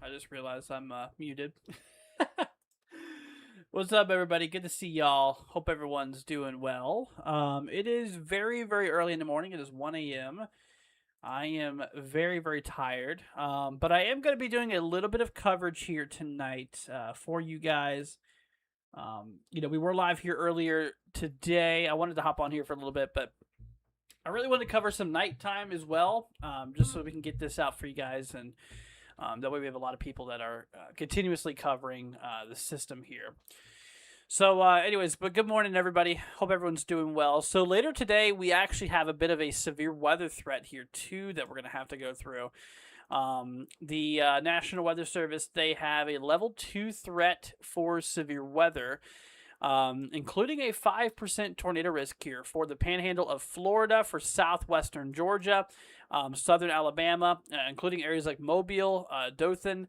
I just realized I'm muted. What's up, everybody? Good to see y'all. Hope everyone's doing well. It is very, very early in the morning. It is 1 a.m. I am very, very tired, but I am going to be doing a little bit of coverage here tonight for you guys. We were live here earlier today. I wanted to hop on here for a little bit, but I really wanted to cover some nighttime as well, just so we can get this out for you guys, and that way we have a lot of people that are continuously covering the system here. So, anyways, but good morning, everybody. Hope everyone's doing well. So later today, we actually have a bit of a severe weather threat here too that we're going to have to go through. The National Weather Service, they have a level 2 threat for severe weather, including a 5% tornado risk here for the panhandle of Florida, for southwestern Georgia, southern Alabama, including areas like Mobile, Dothan.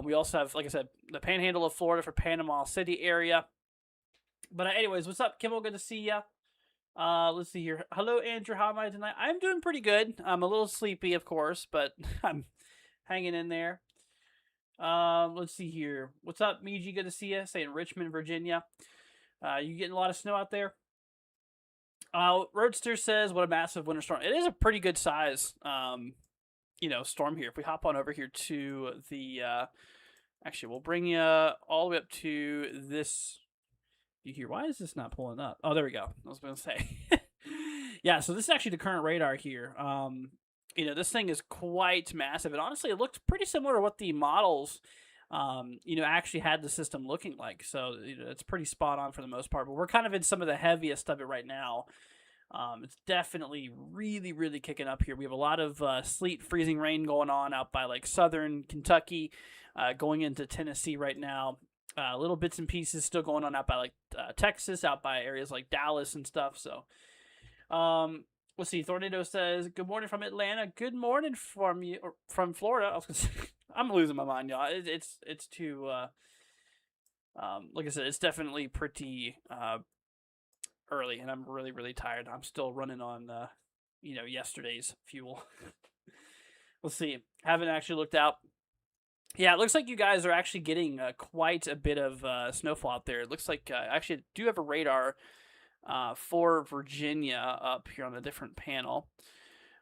We also have, like I said, the panhandle of Florida for Panama City area. But anyways, what's up, Kimmel? Good to see ya. Let's see here. Hello, Andrew. How am I tonight? I'm doing pretty good. I'm a little sleepy, of course, but I'm hanging in there. Let's see here. What's up, Miji? Good to see you. Saying Richmond, Virginia. You getting a lot of snow out there? Roadster says, what a massive winter storm. It is a pretty good size, storm here. If we hop on over here to the, actually, we'll bring you all the way up to this. You hear, why is this not pulling up? Oh, there we go. I was going to say. Yeah, so this is actually the current radar here. This thing is quite massive. And honestly, it looks pretty similar to what the models, actually had the system looking like. So, it's pretty spot on for the most part. But we're kind of in some of the heaviest of it right now. It's definitely really, really kicking up here. We have a lot of sleet, freezing rain going on out by like southern Kentucky, going into Tennessee right now. Little bits and pieces still going on out by like Texas, out by areas like Dallas and stuff. So, let's see. Tornado says, "Good morning from Atlanta. Good morning from you, or from Florida." I was gonna say, I'm losing my mind, y'all. It's too. Like I said, it's definitely pretty early, and I'm really, really tired. I'm still running on yesterday's fuel. Let's see. Haven't actually looked out. Yeah, it looks like you guys are actually getting quite a bit of snowfall out there. It looks like I actually do have a radar for Virginia up here on a different panel.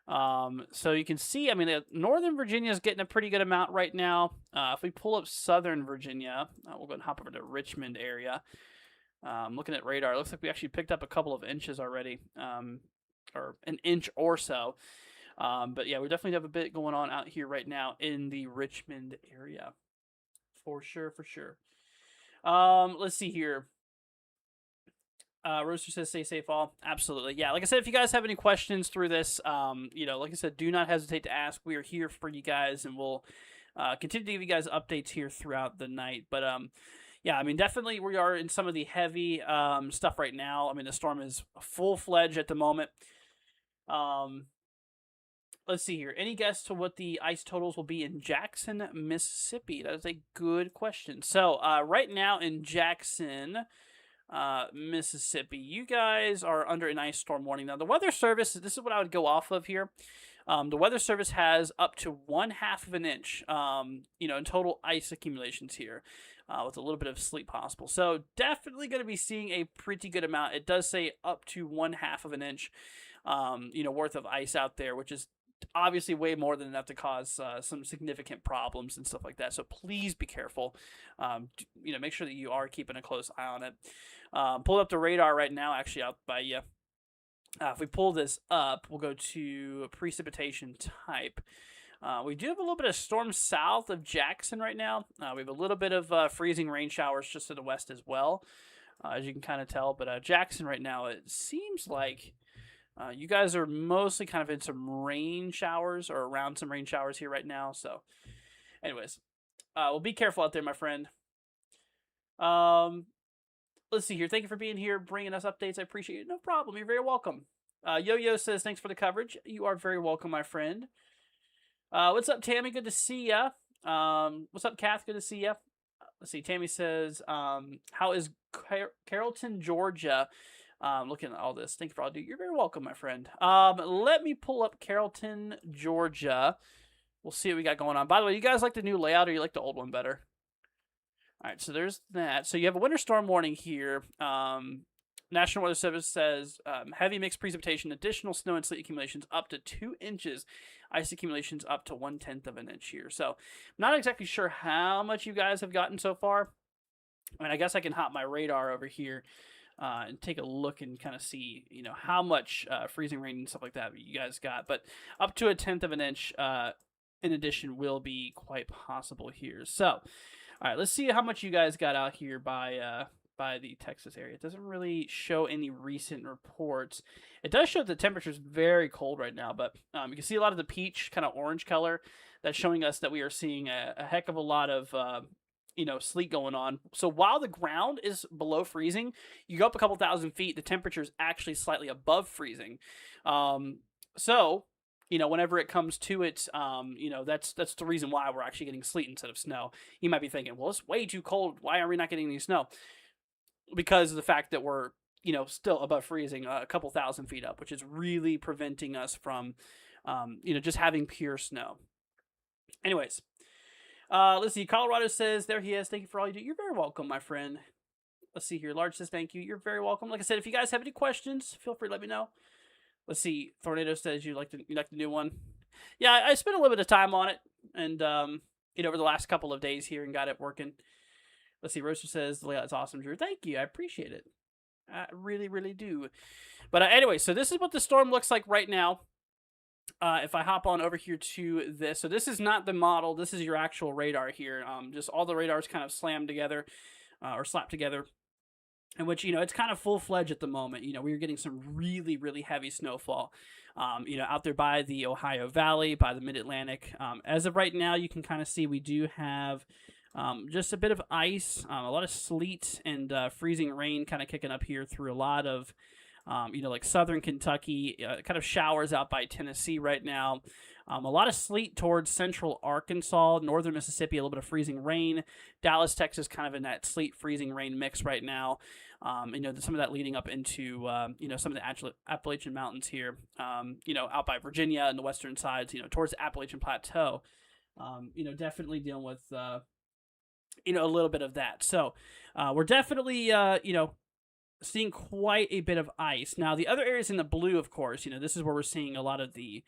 So you can see, Northern Virginia is getting a pretty good amount right now. If we pull up Southern Virginia, we'll go and hop over to Richmond area. Looking at radar, it looks like we actually picked up a couple of inches already, or an inch or so. But yeah, we definitely have a bit going on out here right now in the Richmond area. For sure. Let's see here. Roaster says, stay safe all. Absolutely. Yeah, like I said, if you guys have any questions through this, like I said, do not hesitate to ask. We are here for you guys, and we'll continue to give you guys updates here throughout the night. But yeah, definitely we are in some of the heavy stuff right now. The storm is full-fledged at the moment. Let's see here. Any guess to what the ice totals will be in Jackson, Mississippi? That is a good question. So, right now in Jackson, Mississippi, you guys are under an ice storm warning. Now, the Weather Service, this is what I would go off of here. The Weather Service has up to 1/2 of an inch, in total ice accumulations here, with a little bit of sleet possible. So, definitely going to be seeing a pretty good amount. It does say up to 1/2 of an inch, worth of ice out there, which is obviously way more than enough to cause some significant problems and stuff like that. So please be careful. Make sure that you are keeping a close eye on it. Pull up the radar right now, actually out by you. If we pull this up, we'll go to precipitation type. We do have a little bit of storm south of Jackson right now. We have a little bit of freezing rain showers just to the west as well, as you can kind of tell. But Jackson right now, it seems like you guys are mostly kind of in some rain showers, or around some rain showers here right now. So, anyways, well, be careful out there, my friend. Let's see here. Thank you for being here, bringing us updates. I appreciate it. No problem. You're very welcome. Yo-Yo says, thanks for the coverage. You are very welcome, my friend. What's up, Tammy? Good to see ya. What's up, Kath? Good to see ya. Let's see. Tammy says, how is Carrollton, Georgia? Looking at all this. Thank you for all you do. You're very welcome, my friend. Let me pull up Carrollton, Georgia, we'll see what we got going on. By the way, you guys like the new layout or you like the old one better? All right, so there's that. So you have a winter storm warning here. National Weather Service says heavy mixed precipitation, additional snow and sleet accumulations up to 2 inches, ice accumulations up to 1/10 of an inch here. So I'm not exactly sure how much you guys have gotten so far. I mean, I guess I can hop my radar over here and take a look and kind of see, how much freezing rain and stuff like that you guys got. But up to 1/10 of an inch, in addition, will be quite possible here. So, all right, let's see how much you guys got out here by the Texas area. It doesn't really show any recent reports. It does show the temperature is very cold right now, but you can see a lot of the peach kind of orange color. That's showing us that we are seeing a heck of a lot of sleet going on. So while the ground is below freezing, you go up a couple thousand feet, the temperature is actually slightly above freezing. So whenever it comes to it, that's the reason why we're actually getting sleet instead of snow. You might be thinking, well, it's way too cold. Why are we not getting any snow? Because of the fact that we're, still above freezing a couple thousand feet up, which is really preventing us from, just having pure snow. Anyways, let's see. Colorado says, there he is. Thank you for all you do. You're very welcome, my friend. Let's see here. Large says, thank you. You're very welcome. Like I said, if you guys have any questions, feel free to let me know. Let's see. Tornado says you like the new one. Yeah, I spent a little bit of time on it, and over the last couple of days here and got it working. Let's see. Roaster says the layout's awesome, Drew. Thank you. I appreciate it. I really, really do. But anyway, so this is what the storm looks like right now. If I hop on over here to this, so this is not the model. This is your actual radar here. Just all the radars kind of slammed together or slapped together. In which, it's kind of full-fledged at the moment. We're getting some really, really heavy snowfall, out there by the Ohio Valley, by the Mid-Atlantic. As of right now, you can kind of see we do have just a bit of ice, a lot of sleet and freezing rain kind of kicking up here through a lot of, like southern Kentucky, kind of showers out by Tennessee right now. A lot of sleet towards central Arkansas, northern Mississippi, a little bit of freezing rain. Dallas, Texas, kind of in that sleet, freezing rain mix right now. Some of that leading up into, some of the Appalachian Mountains here, out by Virginia and the western sides, towards the Appalachian Plateau. Definitely dealing with, a little bit of that. So we're definitely, seeing quite a bit of ice. Now, the other areas in the blue, of course, this is where we're seeing a lot of the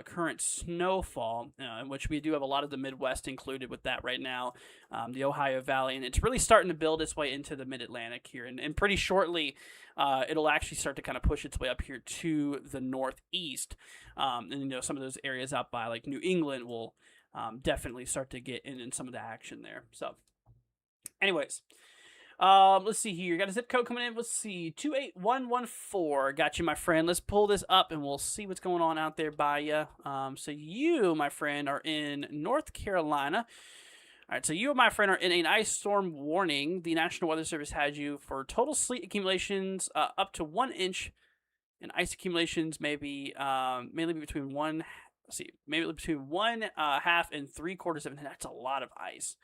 current snowfall, in which we do have a lot of the Midwest included with that right now, the Ohio Valley, and it's really starting to build its way into the Mid-Atlantic here, and pretty shortly it'll actually start to kind of push its way up here to the northeast, and some of those areas out by like New England will definitely start to get in some of the action there. So anyways, let's see here. Got a zip code coming in. Let's see. 28114. Got you, my friend. Let's pull this up and we'll see what's going on out there by you. So you, my friend, are in North Carolina. All right, so you, my friend, are in an ice storm warning. The National Weather Service had you for total sleet accumulations up to 1 inch, and ice accumulations maybe mainly between one half and 3/4 of an inch. That's a lot of ice.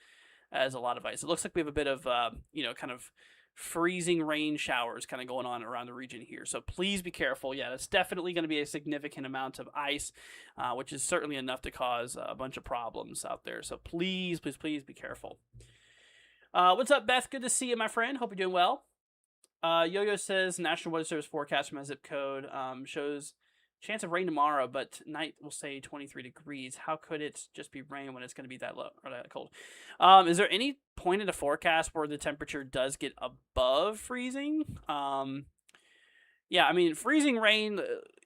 As a lot of ice. It looks like we have a bit of, kind of freezing rain showers kind of going on around the region here. So please be careful. Yeah, that's definitely going to be a significant amount of ice, which is certainly enough to cause a bunch of problems out there. So please, please, please be careful. What's up, Beth? Good to see you, my friend. Hope you're doing well. Yo-Yo says National Weather Service forecast from my zip code shows chance of rain tomorrow, but night will say 23 degrees. How could it just be rain when it's going to be that low or that cold? Is there any point in the forecast where the temperature does get above freezing? Yeah, I mean, freezing rain,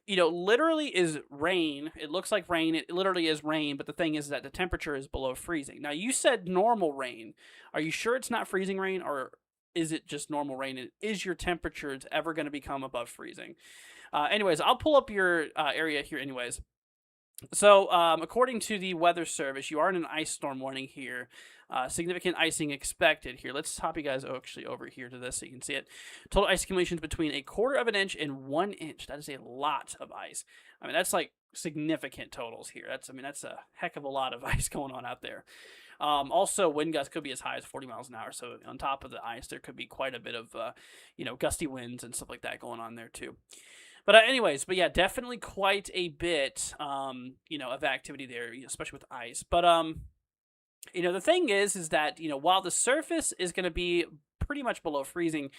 literally is rain. It looks like rain. It literally is rain, but the thing is that the temperature is below freezing. Now, you said normal rain. Are you sure it's not freezing rain, or is it just normal rain? And is your temperature ever going to become above freezing? Anyways, I'll pull up your area here anyways. So, according to the Weather Service, you are in an ice storm warning here. Significant icing expected here. Let's hop you guys actually over here to this so you can see it. Total ice accumulations between 1/4 of an inch and 1 inch. That is a lot of ice. I mean, that's like significant totals here. That's a heck of a lot of ice going on out there. Also, wind gusts could be as high as 40 miles an hour. So on top of the ice, there could be quite a bit of, gusty winds and stuff like that going on there too. But anyways, but yeah, definitely quite a bit, of activity there, especially with ice. But the thing is that while the surface is going to be pretty much below freezing,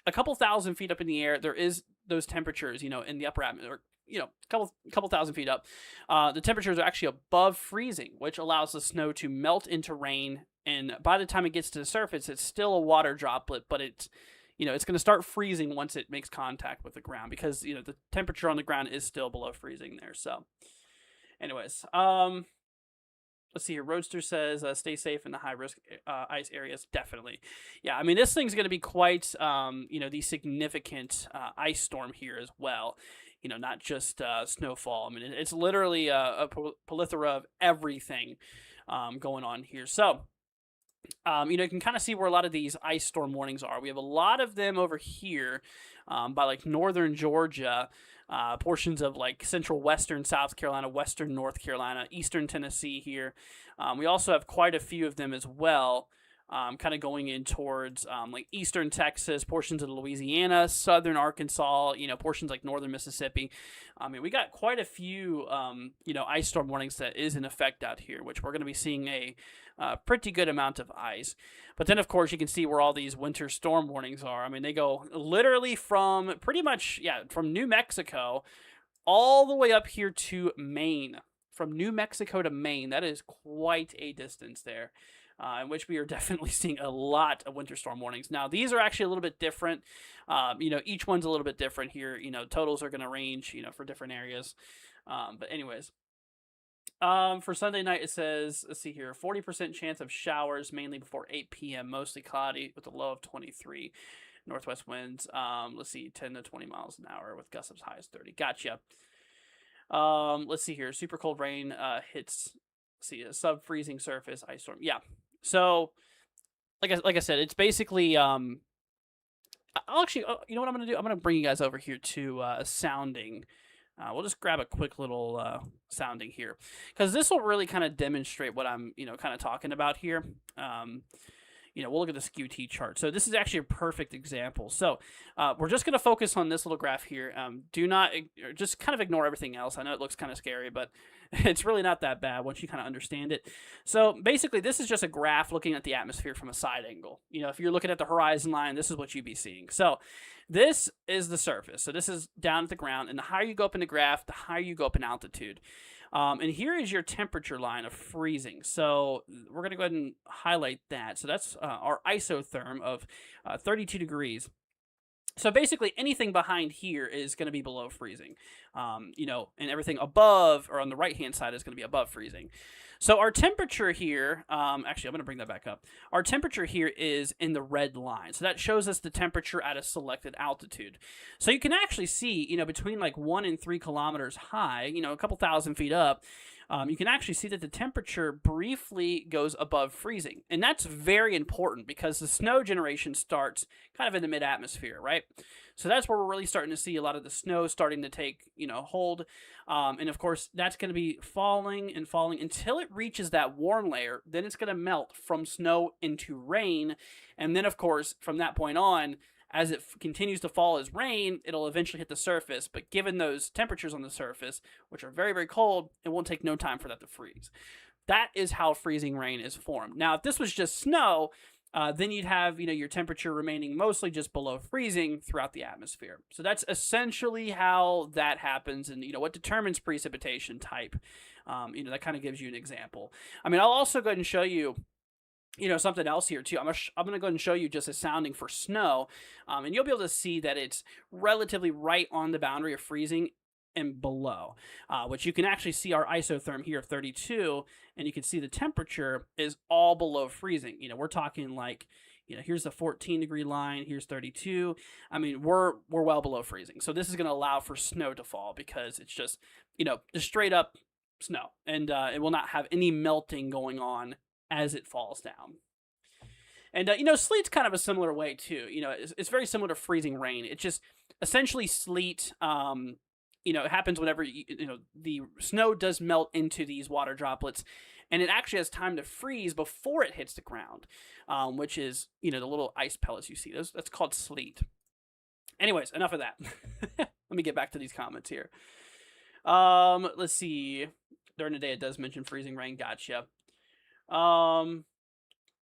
a couple thousand feet up in the air, there is those temperatures, in the upper atmosphere, couple thousand feet up. The temperatures are actually above freezing, which allows the snow to melt into rain. And by the time it gets to the surface, it's still a water droplet, but it's going to start freezing once it makes contact with the ground because the temperature on the ground is still below freezing there. So, anyways, let's see here. Roadster says, stay safe in the high risk ice areas. Definitely. Yeah, I mean, this thing's going to be quite, the significant ice storm here as well. Not just snowfall. I mean, it's literally a plethora of everything going on here. So, you can kind of see where a lot of these ice storm warnings are. We have a lot of them over here by like northern Georgia, portions of like central western South Carolina, western North Carolina, eastern Tennessee here. We also have quite a few of them as well, kind of going in towards like eastern Texas, portions of Louisiana, southern Arkansas, portions like northern Mississippi. I mean, we got quite a few, ice storm warnings that is in effect out here, which we're going to be seeing a pretty good amount of ice. But then, of course, you can see where all these winter storm warnings are. I mean, they go literally from pretty much, from New Mexico all the way up here to Maine. From New Mexico to Maine, that is quite a distance there. In which we are definitely seeing a lot of winter storm warnings. Now, these are actually a little bit different. Each one's a little bit different here. Totals are going to range, for different areas. But anyways, for Sunday night, it says, let's see here, 40% chance of showers, mainly before 8 p.m., mostly cloudy with a low of 23. Northwest winds, let's see, 10 to 20 miles an hour with gusts as high as 30. Gotcha. Let's see here, super cold rain hits, see, a sub-freezing surface, ice storm. Yeah. So, like I said, it's basically, I'll actually, you know what I'm going to do? I'm going to bring you guys over here to a sounding. We'll just grab a quick little sounding here, because this will really kind of demonstrate what I'm, kind of talking about here. We'll look at the QT chart. So this is actually a perfect example. So we're just going to focus on this little graph here. Do not, just kind of ignore everything else. I know it looks kind of scary, but it's really not that bad once you kind of understand it. So basically, this is just a graph looking at the atmosphere from a side angle. If you're looking at the horizon line, this is what you'd be seeing. So this is the surface. So this is down at the ground. And the higher you go up in the graph, the higher you go up in altitude. And here is your temperature line of freezing. So we're going to go ahead and highlight that. So that's our isotherm of 32 degrees. So basically anything behind here is going to be below freezing, and everything above or on the right-hand side is going to be above freezing. So our temperature here, actually, I'm going to bring that back up. Our temperature here is in the red line. So that shows us the temperature at a selected altitude. So you can actually see, between like 1 and 3 kilometers high, a couple thousand feet up, you can actually see that the temperature briefly goes above freezing. And that's very important because the snow generation starts kind of in the mid-atmosphere, right? So that's where we're really starting to see a lot of the snow starting to take, hold. And of course, that's going to be falling and falling until it reaches that warm layer. Then it's going to melt from snow into rain. And then, of course, from that point on, as it continues to fall as rain, it'll eventually hit the surface. But given those temperatures on the surface, which are very, very cold, it won't take no time for that to freeze. That is how freezing rain is formed. Now, if this was just snow, then you'd have, your temperature remaining mostly just below freezing throughout the atmosphere. So that's essentially how that happens, and, what determines precipitation type. That kind of gives you an example. I mean, I'll also go ahead and show you, something else here too. I'm going to go ahead and show you just a sounding for snow, and you'll be able to see that it's relatively right on the boundary of freezing and below, which you can actually see our isotherm here of 32, and you can see the temperature is all below freezing. We're talking like, here's the 14 degree line, here's 32. I mean, we're well below freezing. So this is going to allow for snow to fall because it's just, just straight up snow, and it will not have any melting going on as it falls down. And, sleet's kind of a similar way, too. It's very similar to freezing rain. It's just essentially sleet, it happens whenever, the snow does melt into these water droplets, and it actually has time to freeze before it hits the ground, which is, the little ice pellets you see. That's called sleet. Anyways, enough of that. Let me get back to these comments here. Let's see. During the day, it does mention freezing rain. Gotcha.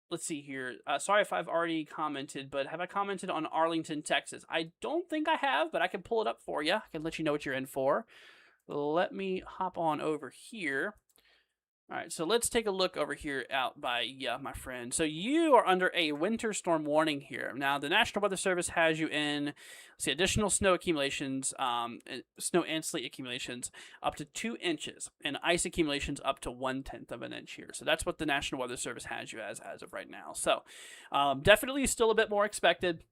Let's see here. Sorry if I've already commented, but have I commented on Arlington, Texas? I don't think I have, but I can pull it up for you. I can let you know what you're in for. Let me hop on over here. All right, so let's take a look over here out by my friend. So you are under a winter storm warning here. Now, the National Weather Service has you in, additional snow accumulations, snow and sleet accumulations up to 2 inches, and ice accumulations up to 1/10 of an inch here. So that's what the National Weather Service has you as of right now. So definitely still a bit more expected.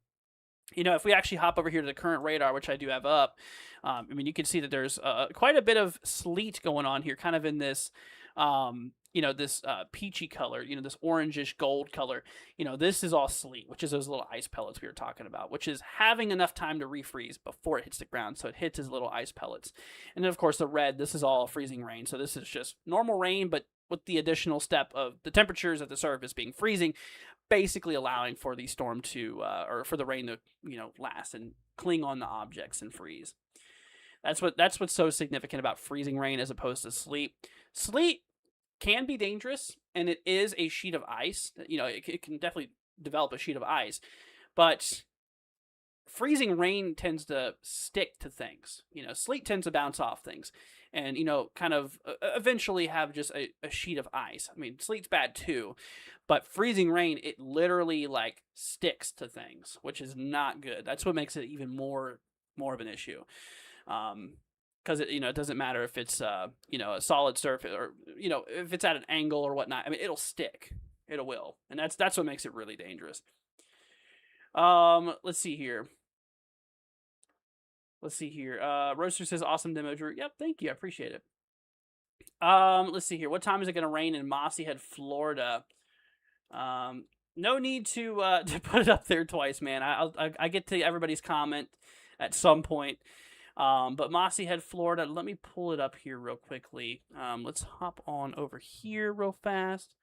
If we actually hop over here to the current radar, which I do have up, you can see that there's quite a bit of sleet going on here, kind of in this this peachy color, this orangish gold color. This is all sleet, which is those little ice pellets we were talking about, which is having enough time to refreeze before it hits the ground. So it hits as little ice pellets. And then, of course, the red, this is all freezing rain. So this is just normal rain, but with the additional step of the temperatures at the surface being freezing, basically allowing for the storm to, or for the rain to, last and cling on the objects and freeze. That's what's so significant about freezing rain as opposed to sleet. Sleet can be dangerous, and it is a sheet of ice. It can definitely develop a sheet of ice, but freezing rain tends to stick to things. Sleet tends to bounce off things and, kind of eventually have just a sheet of ice. Sleet's bad too, but freezing rain, it literally like sticks to things, which is not good. That's what makes it even more of an issue. Because it doesn't matter if it's a solid surface or if it's at an angle or whatnot. It'll stick. It will, and that's what makes it really dangerous. Let's see here. Roaster says awesome demo, Drew. Yep, thank you. I appreciate it. Let's see here. What time is it going to rain in Mossy Head, Florida? No need to put it up there twice, man. I get to everybody's comment at some point. But Mossy Head, Florida, let me pull it up here real quickly. Let's hop on over here real fast.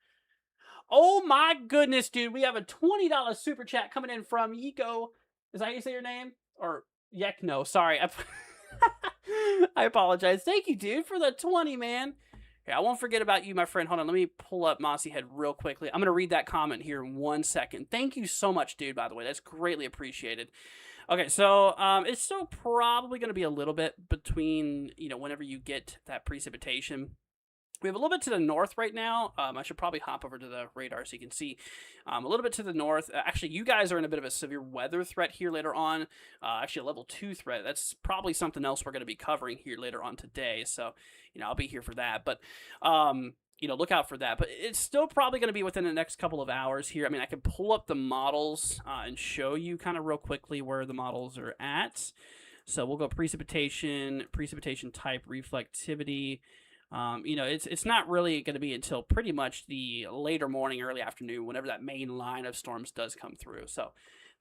Oh my goodness, dude. We have a $20 super chat coming in from Yiko. Is that how you say your name? Or Yekno, sorry. I apologize. Thank you, dude, for the 20, man. Okay, I won't forget about you, my friend. Hold on, let me pull up Mossy Head real quickly. I'm going to read that comment here in 1 second. Thank you so much, dude, by the way. That's greatly appreciated. Okay, so it's still probably going to be a little bit between, whenever you get that precipitation. We have a little bit to the north right now. I should probably hop over to the radar so you can see a little bit to the north. Actually, you guys are in a bit of a severe weather threat here later on. Actually, a level 2 threat. That's probably something else we're going to be covering here later on today. So, I'll be here for that. But, look out for that. But it's still probably going to be within the next couple of hours here. I can pull up the models and show you kind of real quickly where the models are at. So we'll go precipitation type, reflectivity. It's not really going to be until pretty much the later morning, early afternoon, whenever that main line of storms does come through. So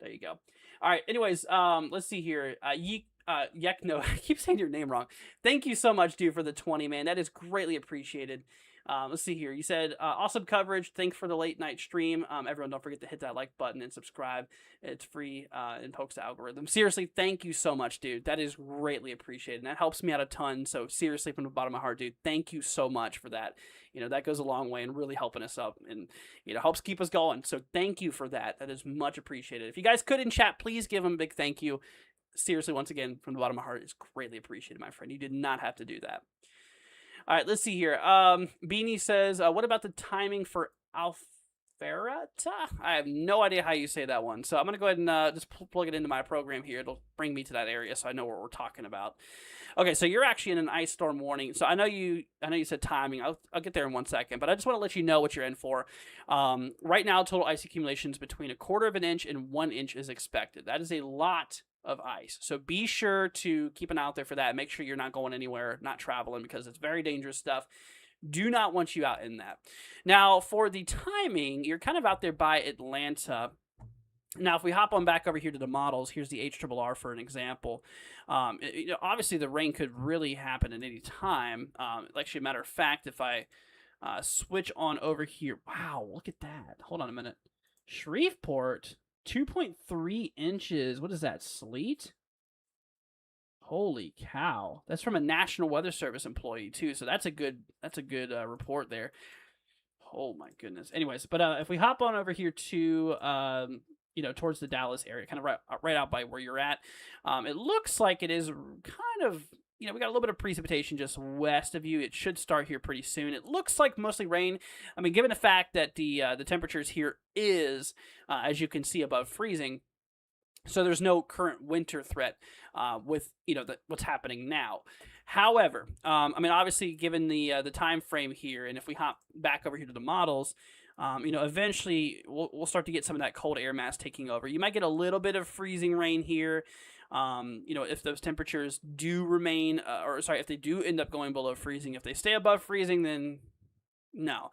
there you go. All right. Anyways, let's see here. Yekno, I keep saying your name wrong. Thank you so much, dude, for the 20, man. That is greatly appreciated. Let's see here. You said, awesome coverage. Thanks for the late night stream. Everyone, don't forget to hit that like button and subscribe. It's free and pokes the algorithm. Seriously, thank you so much, dude. That is greatly appreciated. And that helps me out a ton. So seriously, from the bottom of my heart, dude, thank you so much for that. That goes a long way in really helping us up and, helps keep us going. So thank you for that. That is much appreciated. If you guys could in chat, please give them a big thank you. Seriously, once again, from the bottom of my heart, it's greatly appreciated, my friend. You did not have to do that. All right, let's see here. Beanie says, what about the timing for Alpharetta? I have no idea how you say that one. So I'm going to go ahead and just plug it into my program here. It'll bring me to that area so I know what we're talking about. Okay, so you're actually in an ice storm warning. So I know you said timing. I'll get there in 1 second, but I just want to let you know what you're in for. Right now, total ice accumulations between 1/4 of an inch and 1 inch is expected. That is a lot of ice. So be sure to keep an eye out there for that. Make sure you're not going anywhere, not traveling, because it's very dangerous stuff. Do not want you out in that. Now, for the timing, you're kind of out there by Atlanta. Now, if we hop on back over here to the models, here's the HRRR for an example. Obviously, the rain could really happen at any time. Actually, a matter of fact, if I switch on over here, wow, look at that. Hold on a minute. Shreveport, 2.3 inches. What is that, sleet? Holy cow! That's from a National Weather Service employee too. So that's a good report there. Oh my goodness. Anyways, but if we hop on over here to towards the Dallas area, kind of right out by where you're at, it looks like it is kind of we got a little bit of precipitation just west of you. It should start here pretty soon. It looks like mostly rain. I mean, given the fact that the temperatures here is as you can see above freezing. So there's no current winter threat with what's happening now. However, I mean, obviously, given the time frame here, and if we hop back over here to the models, eventually we'll start to get some of that cold air mass taking over. You might get a little bit of freezing rain here. If those temperatures do remain, if they do end up going below freezing. If they stay above freezing, then no.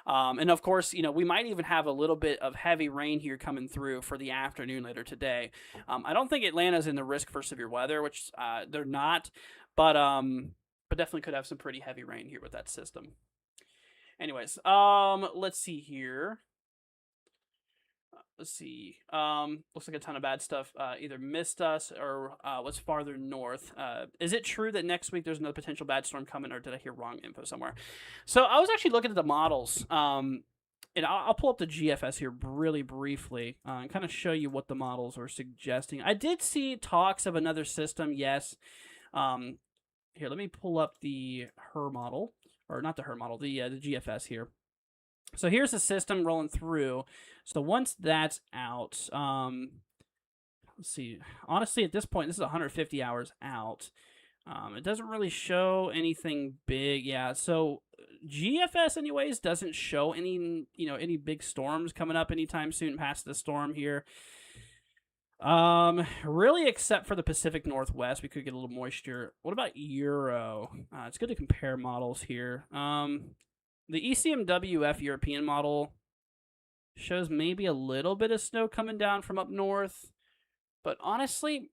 And of course, we might even have a little bit of heavy rain here coming through for the afternoon later today. I don't think Atlanta's in the risk for severe weather, which they're not, but definitely could have some pretty heavy rain here with that system. Anyways, let's see here. Let's see. Looks like a ton of bad stuff either missed us or was farther north. Is it true that next week there's another potential bad storm coming, or did I hear wrong info somewhere? So I was actually looking at the models, and I'll pull up the GFS here really briefly and kind of show you what the models are suggesting. I did see talks of another system, yes. Here, let me pull up the HER model, or not the HER model, the GFS here. So here's the system rolling through. So once that's out, let's see. Honestly, at this point, this is 150 hours out. It doesn't really show anything big. Yeah, so GFS anyways doesn't show any big storms coming up anytime soon past the storm here. Really, except for the Pacific Northwest, we could get a little moisture. What about Euro? It's good to compare models here. The ECMWF European model shows maybe a little bit of snow coming down from up north, but honestly,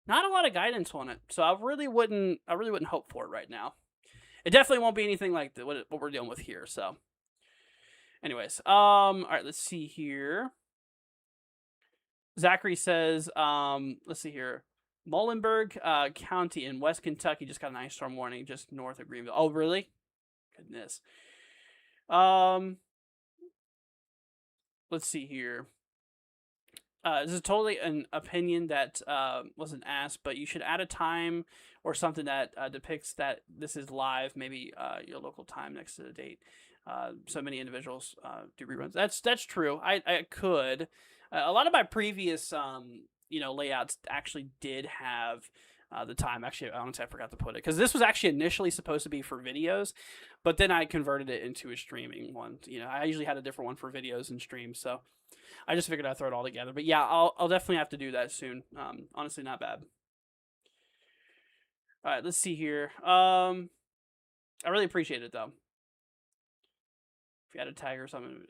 not a lot of guidance on it. So I really wouldn't hope for it right now. It definitely won't be anything like what we're dealing with here. So, anyways, all right, let's see here. Zachary says, let's see here. Muhlenberg County in West Kentucky just got an ice storm warning just north of Greenville. Oh, really? Goodness. Let's see here. This is totally an opinion that wasn't asked, but you should add a time or something that depicts that this is live, maybe your local time next to the date. So many individuals do reruns. That's true. I could. A lot of my previous layouts actually did have the time. Actually, honestly, I forgot to put it because this was actually initially supposed to be for videos, but then I converted it into a streaming one. I usually had a different one for videos and streams, so I just figured I'd throw it all together. But yeah, I'll definitely have to do that soon. Honestly, not bad. All right, let's see here. I really appreciate it though. If you had a tag or something,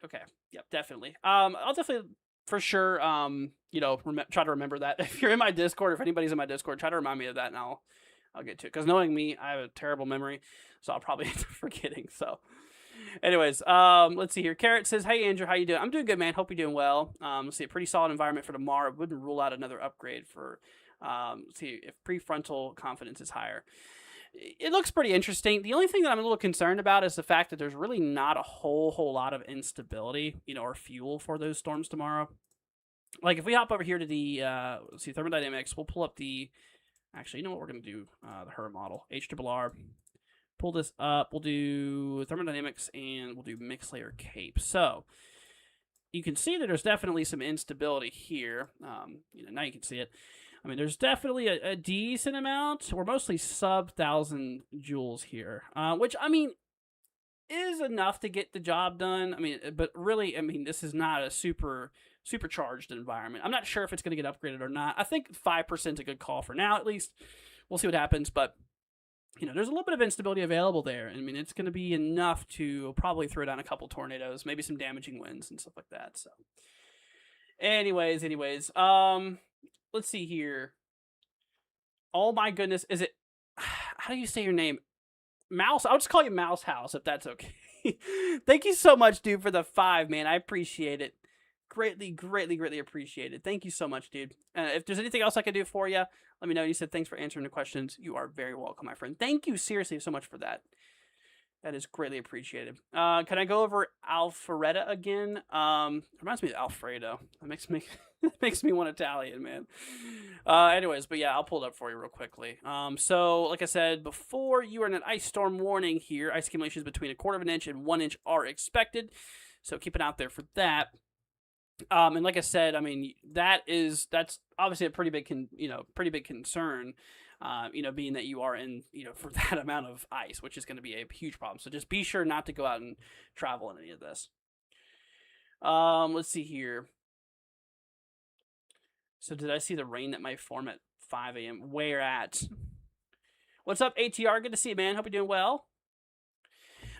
okay, yep, definitely. I'll definitely for sure, try to remember that. If you're in my Discord, or if anybody's in my Discord, try to remind me of that, and I'll get to it. Because knowing me, I have a terrible memory, so I'll probably end up forgetting. So, anyways, let's see here. Carrot says, "Hey Andrew, how you doing? I'm doing good, man. Hope you're doing well. Let's see, a pretty solid environment for tomorrow. Wouldn't rule out another upgrade for. Let's see if prefrontal confidence is higher." It looks pretty interesting. The only thing that I'm a little concerned about is the fact that there's really not a whole lot of instability, or fuel for those storms tomorrow. Like if we hop over here to the let's see, thermodynamics, we'll pull up the. Actually, you know what we're gonna do? The HER model, HRRR. Pull this up. We'll do thermodynamics and we'll do mixed layer CAPE. So you can see that there's definitely some instability here. Now you can see it. I mean, there's definitely a decent amount. We're mostly sub 1,000 joules here, which, I mean, is enough to get the job done. I mean, but really, I mean, this is not a supercharged environment. I'm not sure if it's going to get upgraded or not. I think 5% is a good call for now, at least. We'll see what happens, but, there's a little bit of instability available there. I mean, it's going to be enough to probably throw down a couple tornadoes, maybe some damaging winds and stuff like that, so. Anyways, let's see here. Oh my goodness, is it? How do you say your name? Mouse? I'll just call you Mouse House if that's okay. Thank you so much, dude, for the 5, man. I appreciate it greatly appreciated. Thank you so much, dude. If there's anything else I can do for you, let me know. You said thanks for answering the questions. You are very welcome, my friend. Thank you seriously so much for that. That is greatly appreciated. Can I go over Alfreda again? Reminds me of Alfredo. That makes me makes me want Italian, man. Anyways, but yeah, I'll pull it up for you real quickly. So like I said before, you are in an ice storm warning here. Ice accumulations between 1/4 of an inch and 1 inch are expected. So keep it out there for that. And like I said, I mean that's obviously a pretty big concern. Being that you are in, for that amount of ice, which is going to be a huge problem. So just be sure not to go out and travel in any of this. Let's see here. So did I see the rain that might form at 5 a.m.? Where at? What's up, ATR? Good to see you, man. Hope you're doing well.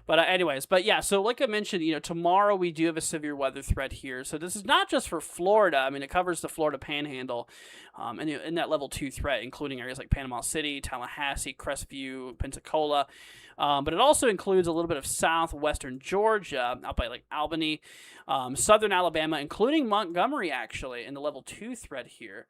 But anyways, yeah, so like I mentioned, tomorrow we do have a severe weather threat here. So this is not just for Florida. I mean, it covers the Florida Panhandle and in that level 2 threat, including areas like Panama City, Tallahassee, Crestview, Pensacola. But it also includes a little bit of southwestern Georgia, out by like Albany, southern Alabama, including Montgomery, actually, in the level 2 threat here.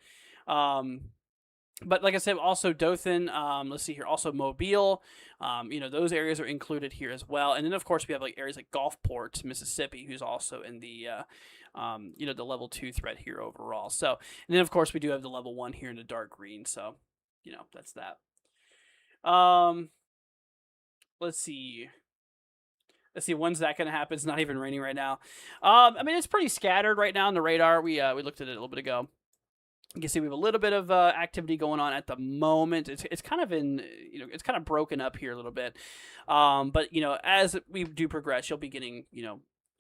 But like I said, also Dothan, let's see here, also Mobile, those areas are included here as well. And then, of course, we have like areas like Gulfport, Mississippi, who's also in the, the level 2 threat here overall. So, and then, of course, we do have the level 1 here in the dark green. So, that's that. Let's see. When's that going to happen? It's not even raining right now. I mean, it's pretty scattered right now on the radar. We looked at it a little bit ago. You can see we have a little bit of activity going on at the moment. It's kind of it's kind of broken up here a little bit. But, as we do progress, you'll be getting,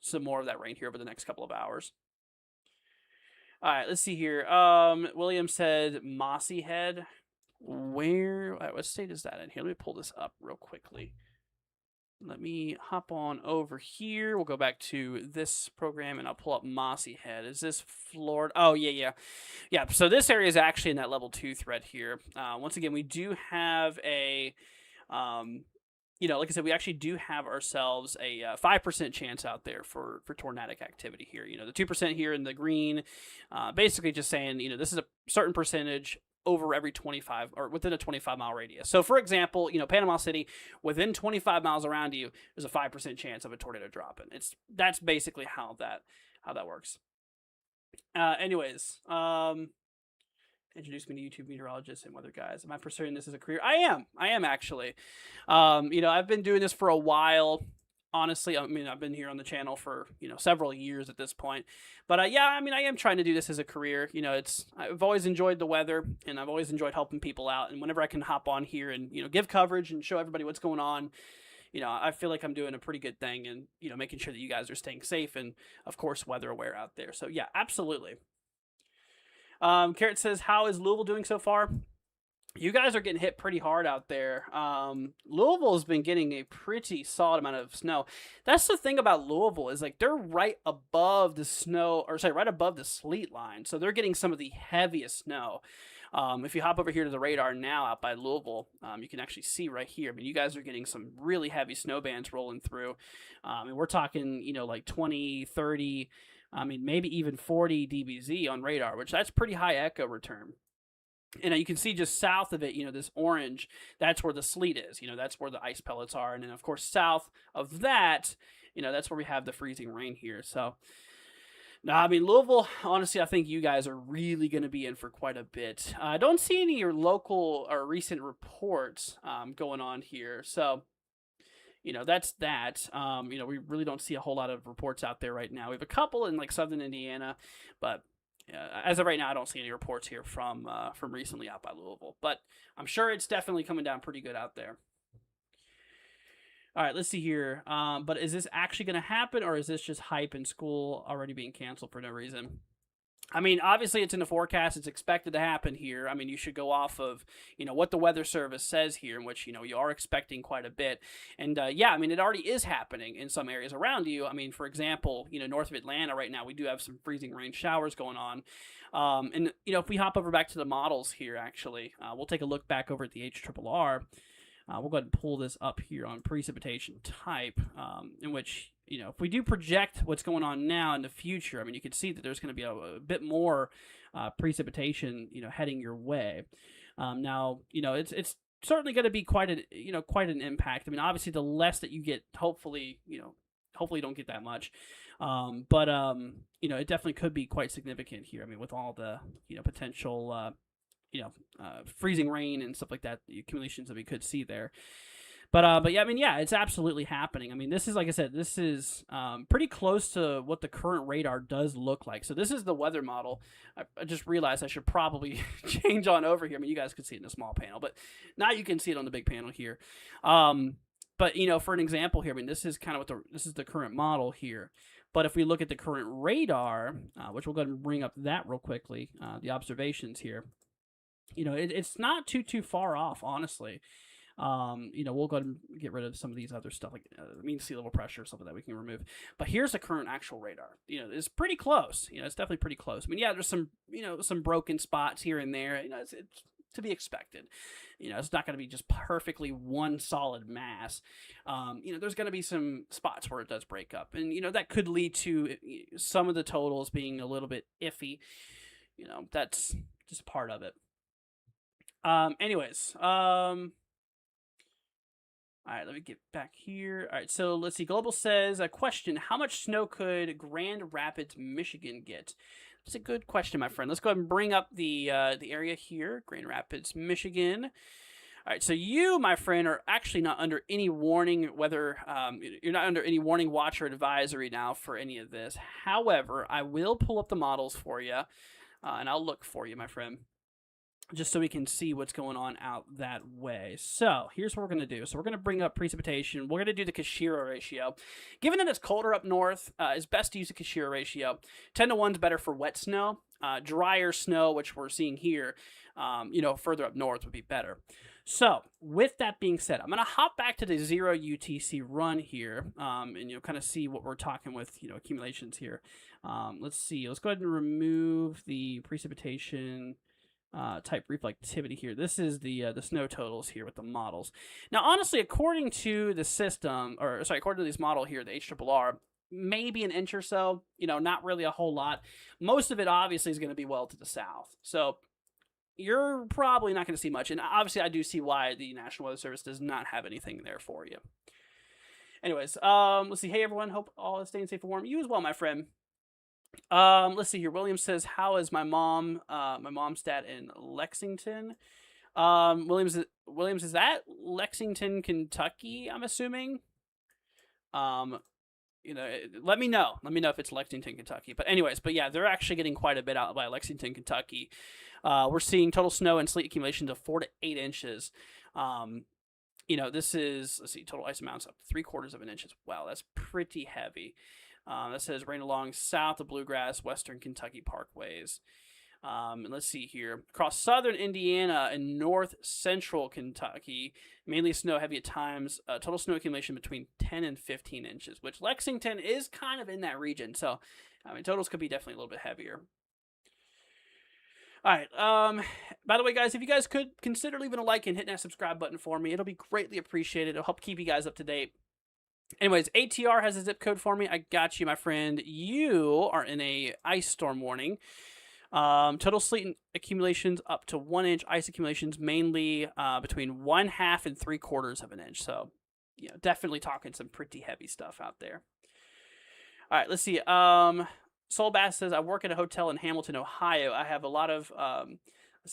some more of that rain here over the next couple of hours. All right, let's see here. William said Mossy Head. What state is that in here? Let me pull this up real quickly. Let me hop on over here. We'll go back to this program, and I'll pull up Mossy Head. Is this Florida? Oh, yeah. So this area is actually in that level 2 threat here. Once again, we do have a, like I said, we actually do have ourselves a 5% chance out there for tornadic activity here. The 2% here in the green, basically just saying, this is a certain percentage over every 25 or within a 25-mile radius. So for example, Panama City, within 25 miles around you, there's a 5% chance of a tornado dropping. That's basically how that works. Anyways, introduce me to YouTube meteorologists and weather guys. Am I pursuing this as a career? I am actually. I've been doing this for a while. Honestly, I mean, I've been here on the channel for, several years at this point. But I am trying to do this as a career. I've always enjoyed the weather, and I've always enjoyed helping people out. And whenever I can hop on here and, give coverage and show everybody what's going on, I feel like I'm doing a pretty good thing and, making sure that you guys are staying safe and, of course, weather aware out there. So, yeah, absolutely. Carrot says, how is Louisville doing so far? You guys are getting hit pretty hard out there. Louisville has been getting a pretty solid amount of snow. That's the thing about Louisville is like they're right above the right above the sleet line. So they're getting some of the heaviest snow. If you hop over here to the radar now out by Louisville, you can actually see right here. I mean, you guys are getting some really heavy snow bands rolling through. And we're talking, like 20, 30, maybe even 40 dBz on radar, which that's pretty high echo return. And you can see just south of it, this orange, that's where the sleet is. That's where the ice pellets are. And then, of course, south of that, that's where we have the freezing rain here. So, no, Louisville, honestly, I think you guys are really going to be in for quite a bit. I don't see any local or recent reports going on here. So, that's that. We really don't see a whole lot of reports out there right now. We have a couple in, southern Indiana, but as of right now, I don't see any reports here from recently out by Louisville, but I'm sure it's definitely coming down pretty good out there. All right, let's see here. But is this actually going to happen, or is this just hype and school already being canceled for no reason? Obviously it's in the forecast. It's expected to happen here. You should go off of, what the weather service says here, in which, you are expecting quite a bit. And, it already is happening in some areas around you. For example, north of Atlanta right now, we do have some freezing rain showers going on. And, if we hop over back to the models here, actually, we'll take a look back over at the HRRR. We'll go ahead and pull this up here on precipitation type, in which, if we do project what's going on now in the future, I mean, you can see that there's going to be a bit more precipitation, heading your way. Now, it's certainly going to be quite an impact. I mean, obviously, the less that you get, hopefully, hopefully you don't get that much. But it definitely could be quite significant here. I mean, with all the potential freezing rain and stuff like that, the accumulations that we could see there. But yeah, I mean, yeah, it's absolutely happening. I mean, this is, like I said, this is pretty close to what the current radar does look like. So this is the weather model. I just realized I should probably change on over here. I mean, you guys could see it in a small panel, but now you can see it on the big panel here. But for an example here, I mean, this is kind of this is the current model here. But if we look at the current radar, which we'll go ahead and bring up that real quickly, the observations here, it's not too far off, honestly. We'll go ahead and get rid of some of these other stuff, like mean sea level pressure, something that we can remove. But here's the current actual radar. It's pretty close. It's definitely pretty close. I mean, yeah, there's some broken spots here and there. It's to be expected. It's not going to be just perfectly one solid mass. There's going to be some spots where it does break up, and that could lead to some of the totals being a little bit iffy. That's just part of it. Anyways, all right, let me get back here. All right, so let's see. Global says, a question: how much snow could Grand Rapids, Michigan get? That's a good question, my friend. Let's go ahead and bring up the area here, Grand Rapids, Michigan. All right, so you, my friend, are actually not under any warning, you're not under any warning, watch, or advisory now for any of this. However, I will pull up the models for you, and I'll look for you, my friend, just so we can see what's going on out that way. So here's what we're going to do. So we're going to bring up precipitation. We're going to do the Kashira ratio. Given that it's colder up north, it's best to use the Kashira ratio. 10 to 1 is better for wet snow. Drier snow, which we're seeing here, further up north would be better. So with that being said, I'm going to hop back to the 0 UTC run here, and kind of see what we're talking with, accumulations here. Let's see. Let's go ahead and remove the precipitation type reflectivity here. This is the snow totals here with the models. Now, honestly, according to the system, according to this model here, the HRRR, maybe an inch or so, not really a whole lot. Most of it obviously is going to be well to the south. So you're probably not going to see much. And obviously I do see why the National Weather Service does not have anything there for you. Anyways, let's see. Hey, everyone. Hope all is staying safe and warm. You as well, my friend. Let's see here. William says, how is my mom's dad in Lexington? Williams, is that Lexington, Kentucky, I'm assuming? Let me know. Let me know if it's Lexington, Kentucky. But anyways, yeah, they're actually getting quite a bit out by Lexington, Kentucky. We're seeing total snow and sleet accumulations of 4 to 8 inches. This is, let's see, total ice amounts up to 3/4 of an inch as well. That's pretty heavy. That says rain along south of Bluegrass, western Kentucky parkways. And let's see here. Across southern Indiana and north central Kentucky, mainly snow heavy at times. Total snow accumulation between 10 and 15 inches, which Lexington is kind of in that region. So, totals could be definitely a little bit heavier. All right. By the way, guys, if you guys could consider leaving a like and hitting that subscribe button for me, it'll be greatly appreciated. It'll help keep you guys up to date. Anyways, ATR has a zip code for me. I got you, my friend. You are in a ice storm warning. Total sleet accumulations up to 1 inch. Ice accumulations mainly between 1/2 and 3/4 of an inch. So, definitely talking some pretty heavy stuff out there. All right, let's see. Soul Bass says, I work at a hotel in Hamilton, Ohio. I have a lot of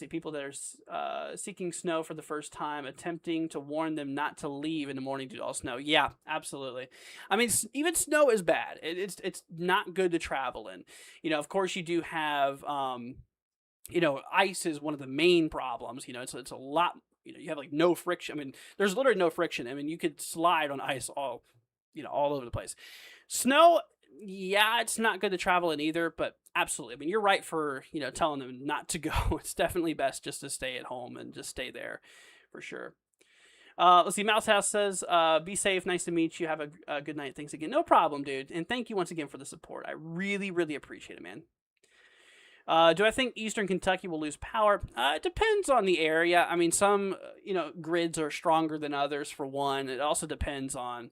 people that are seeking snow for the first time, attempting to warn them not to leave in the morning due to all snow. Yeah, absolutely. I mean, even snow is bad. It's not good to travel in. Of course, you do have, ice is one of the main problems. It's a lot. You have like no friction. I mean, there's literally no friction. I mean, you could slide on ice all over the place. Snow, yeah, it's not good to travel in either, but absolutely. I mean, you're right for, telling them not to go. It's definitely best just to stay at home and just stay there for sure. Let's see. Mouse House says, be safe. Nice to meet you. Have a good night. Thanks again. No problem, dude. And thank you once again for the support. I really, really appreciate it, man. Do I think Eastern Kentucky will lose power? It depends on the area. I mean, some grids are stronger than others. For one, it also depends on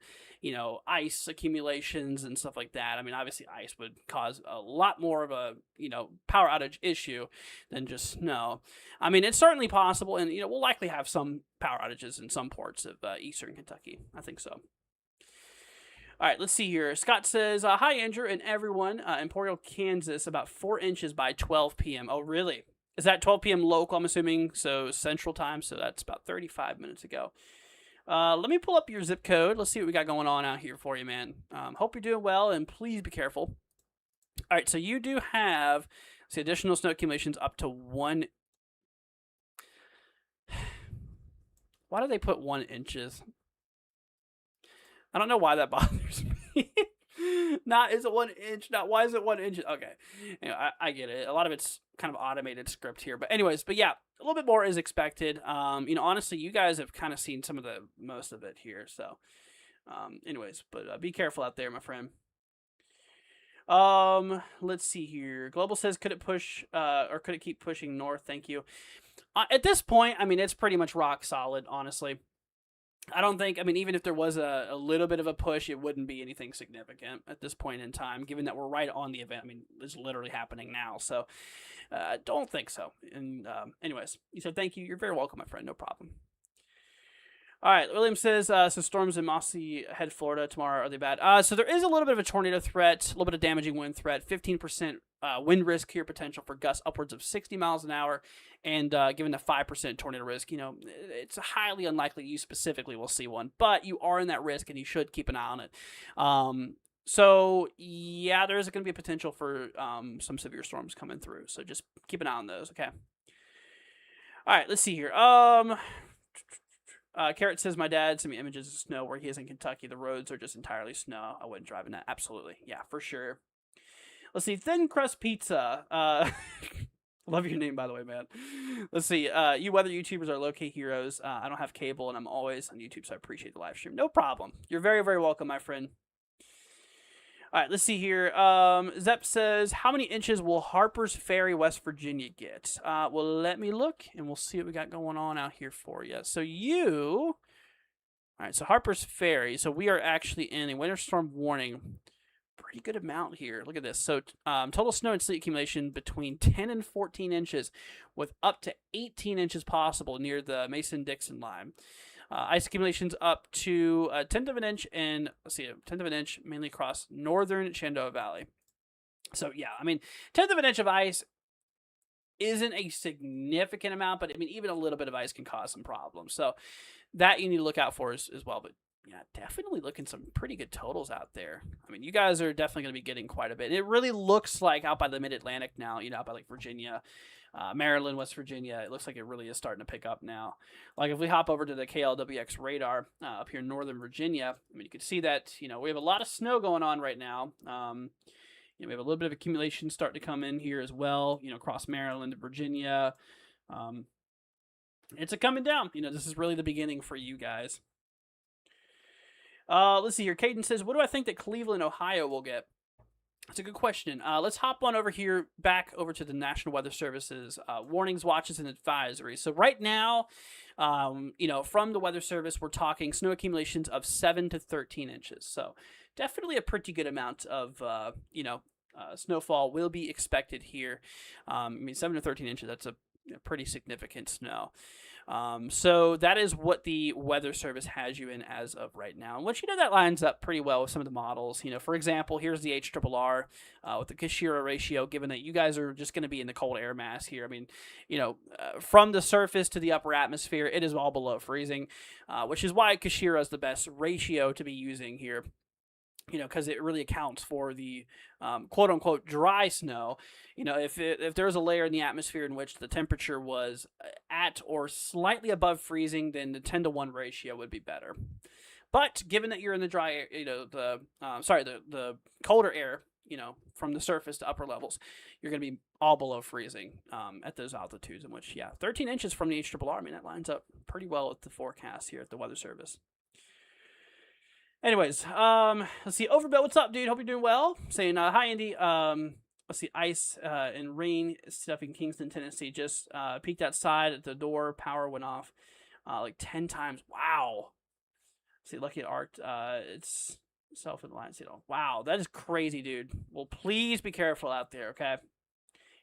ice accumulations and stuff like that. I mean, obviously, ice would cause a lot more of a power outage issue than just snow. I mean, it's certainly possible, and we'll likely have some power outages in some parts of Eastern Kentucky. I think so. All right, let's see here. Scott says, "Hi, Andrew and everyone. Emporio, Kansas, about 4 inches by 12 p.m." Oh, really? Is that 12 p.m. local? I'm assuming so Central Time. So that's about 35 minutes ago. Let me pull up your zip code. Let's see what we got going on out here for you, man. Hope you're doing well, and please be careful. All right, so you do have additional snow accumulations up to 1. Why do they put 1 inches? I don't know why that bothers me. Not is it 1 inch? Not why is it 1 inch? Okay, I get it. A lot of it's kind of automated script here, but yeah, a little bit more is expected. Honestly, you guys have kind of seen some of the most of it here. So, but be careful out there, my friend. Let's see here. Global says, could it push or could it keep pushing north? Thank you. At this point, I mean, it's pretty much rock solid, honestly. I don't think, even if there was a little bit of a push, it wouldn't be anything significant at this point in time, given that we're right on the event. I mean, it's literally happening now, so don't think so. And anyways, you said thank you. You're very welcome, my friend. No problem. All right, William says, so storms in Mossy Head, Florida tomorrow, are they bad? So there is a little bit of a tornado threat, a little bit of damaging wind threat, 15% wind risk here, potential for gusts upwards of 60 miles an hour, and given the 5% tornado risk, it's highly unlikely you specifically will see one, but you are in that risk, and you should keep an eye on it. So, yeah, there is going to be a potential for some severe storms coming through, so just keep an eye on those, okay? All right, let's see here. Carrot says, my dad sent me images of snow where he is in Kentucky. The roads are just entirely snow. I wouldn't drive in that. Absolutely. Yeah, for sure. Let's see. Thin Crust Pizza. Love your name, by the way, man. Let's see. You weather YouTubers are low-key heroes. I don't have cable, and I'm always on YouTube, so I appreciate the live stream. No problem. You're very, very welcome, my friend. All right, let's see here. Zep says, how many inches will Harper's Ferry, West Virginia get? Well, let me look, and we'll see what we got going on out here for you. So all right, so Harper's Ferry. So we are actually in a winter storm warning. Pretty good amount here. Look at this. So total snow and sleet accumulation between 10 and 14 inches with up to 18 inches possible near the Mason-Dixon line. Ice accumulations up to a tenth of an inch, and a tenth of an inch mainly across northern Shenandoah Valley. So yeah, tenth of an inch of ice isn't a significant amount, but even a little bit of ice can cause some problems. So that you need to look out for as well. But yeah, definitely looking some pretty good totals out there. You guys are definitely going to be getting quite a bit. And it really looks like out by the Mid-Atlantic now, out by like Virginia, Maryland, West Virginia, it looks like it really is starting to pick up now. Like if we hop over to the KLWX radar up here in Northern Virginia, you can see that, we have a lot of snow going on right now. We have a little bit of accumulation starting to come in here as well, across Maryland and Virginia. It's coming down. This is really the beginning for you guys. Let's see here. Caden says, what do I think that Cleveland, Ohio will get? That's a good question. Let's hop on over here, back over to the National Weather Service's warnings, watches, and advisories. So right now, from the Weather Service, we're talking snow accumulations of 7 to 13 inches. So definitely a pretty good amount of, snowfall will be expected here. 7 to 13 inches, that's a pretty significant snow. So that is what the Weather Service has you in as of right now. And which, that lines up pretty well with some of the models. For example, here's the HRRR with the Kashira ratio, given that you guys are just going to be in the cold air mass here. From the surface to the upper atmosphere, it is all below freezing, which is why Kashira is the best ratio to be using here. Because it really accounts for the quote-unquote dry snow. If there's a layer in the atmosphere in which the temperature was at or slightly above freezing, then the 10-to-1 ratio would be better. But given that you're in the dry air, the colder air, from the surface to upper levels, you're going to be all below freezing at those altitudes, in which, 13 inches from the HRRR, that lines up pretty well with the forecast here at the Weather Service. Anyways, let's see. Overbill, what's up, dude? Hope you're doing well. Saying, hi, Andy. let's see, ice and rain stuff in Kingston, Tennessee. Just peeked outside at the door. Power went off like 10 times. Wow. Let's see, lucky Arc. It's self in line. Wow, that is crazy, dude. Well, please be careful out there. Okay.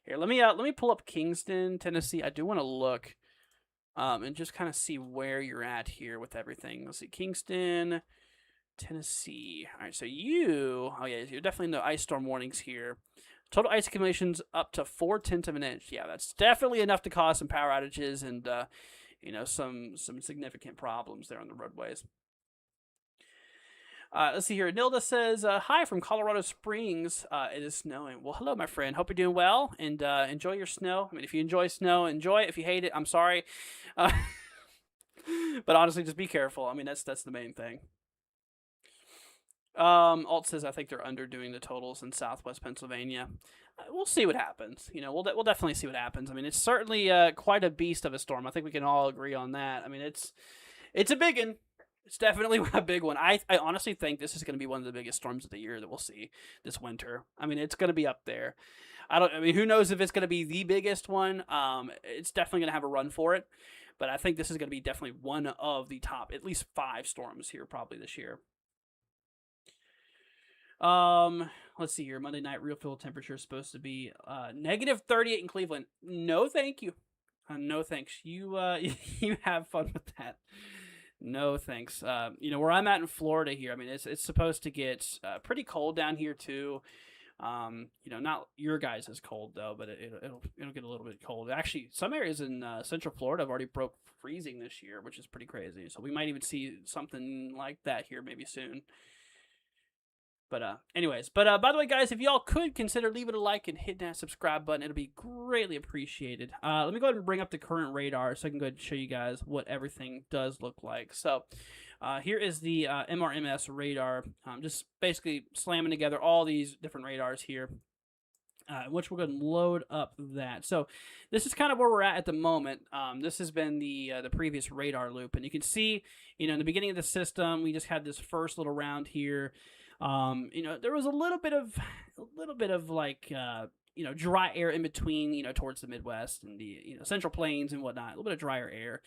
Here, let me pull up Kingston, Tennessee. I do want to look, and just kind of see where you're at here with everything. Let's see, Kingston, Tennessee. All right, so oh yeah, you're definitely in the ice storm warnings here. Total ice accumulations up to 4/10 of an inch. Yeah, that's definitely enough to cause some power outages and some significant problems there on the roadways. Let's see here. Nilda says, hi from Colorado Springs. It is snowing. Well, hello, my friend. Hope you're doing well and enjoy your snow. I mean, if you enjoy snow, enjoy it. If you hate it, I'm sorry. But honestly, just be careful. I mean, that's the main thing. Alt says, I think they're underdoing the totals in Southwest Pennsylvania. We'll see what happens. We'll definitely see what happens. I mean, it's certainly quite a beast of a storm. I think we can all agree on that. I mean, it's a big one. It's definitely a big one. I honestly think this is going to be one of the biggest storms of the year that we'll see this winter. I mean, it's going to be up there. I mean, who knows if it's going to be the biggest one? It's definitely going to have a run for it. But I think this is going to be definitely one of the top, at least 5 storms here probably this year. Let's see here. Monday night real fuel temperature is supposed to be negative 38 in Cleveland. No, thank you. No thanks. You you have fun with that. No thanks. Where I'm at in Florida here, I mean, it's supposed to get pretty cold down here too. Not your guys as cold though, but it'll get a little bit cold. Actually, some areas in Central Florida have already broke freezing this year, which is pretty crazy. So we might even see something like that here maybe soon. But anyways, by the way, guys, if y'all could consider leaving a like and hitting that subscribe button, it'll be greatly appreciated. Let me go ahead and bring up the current radar so I can go ahead and show you guys what everything does look like. So here is the MRMS radar. Just basically slamming together all these different radars here. Which we're going to load up that. So this is kind of where we're at the moment. This has been the previous radar loop, and you can see, in the beginning of the system, we just had this first little round here. There was a little bit of like dry air in between, towards the Midwest and the Central Plains and whatnot. A little bit of drier air.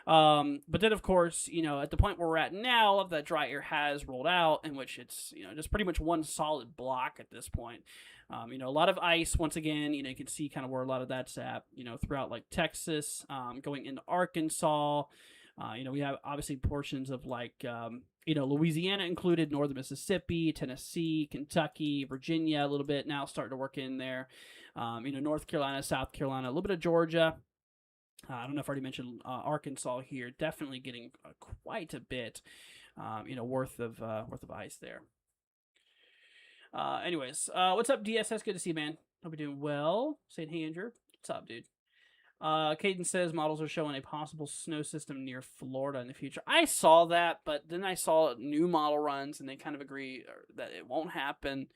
But then, of course, at the point where we're at now, that dry air has rolled out, in which it's, just pretty much one solid block at this point. A lot of ice, once again, you can see kind of where a lot of that's at, throughout like Texas, going into Arkansas. We have obviously portions of like, Louisiana included, northern Mississippi, Tennessee, Kentucky, Virginia, a little bit now starting to work in there. North Carolina, South Carolina, a little bit of Georgia. I don't know if I already mentioned Arkansas here. Definitely getting quite a bit, worth of ice there. Anyways, what's up, DSS? Good to see you, man. Hope you're doing well. Saying hey, Andrew. What's up, dude? Caden says models are showing a possible snow system near Florida in the future. I saw that, but then I saw new model runs, and they kind of agree that it won't happen.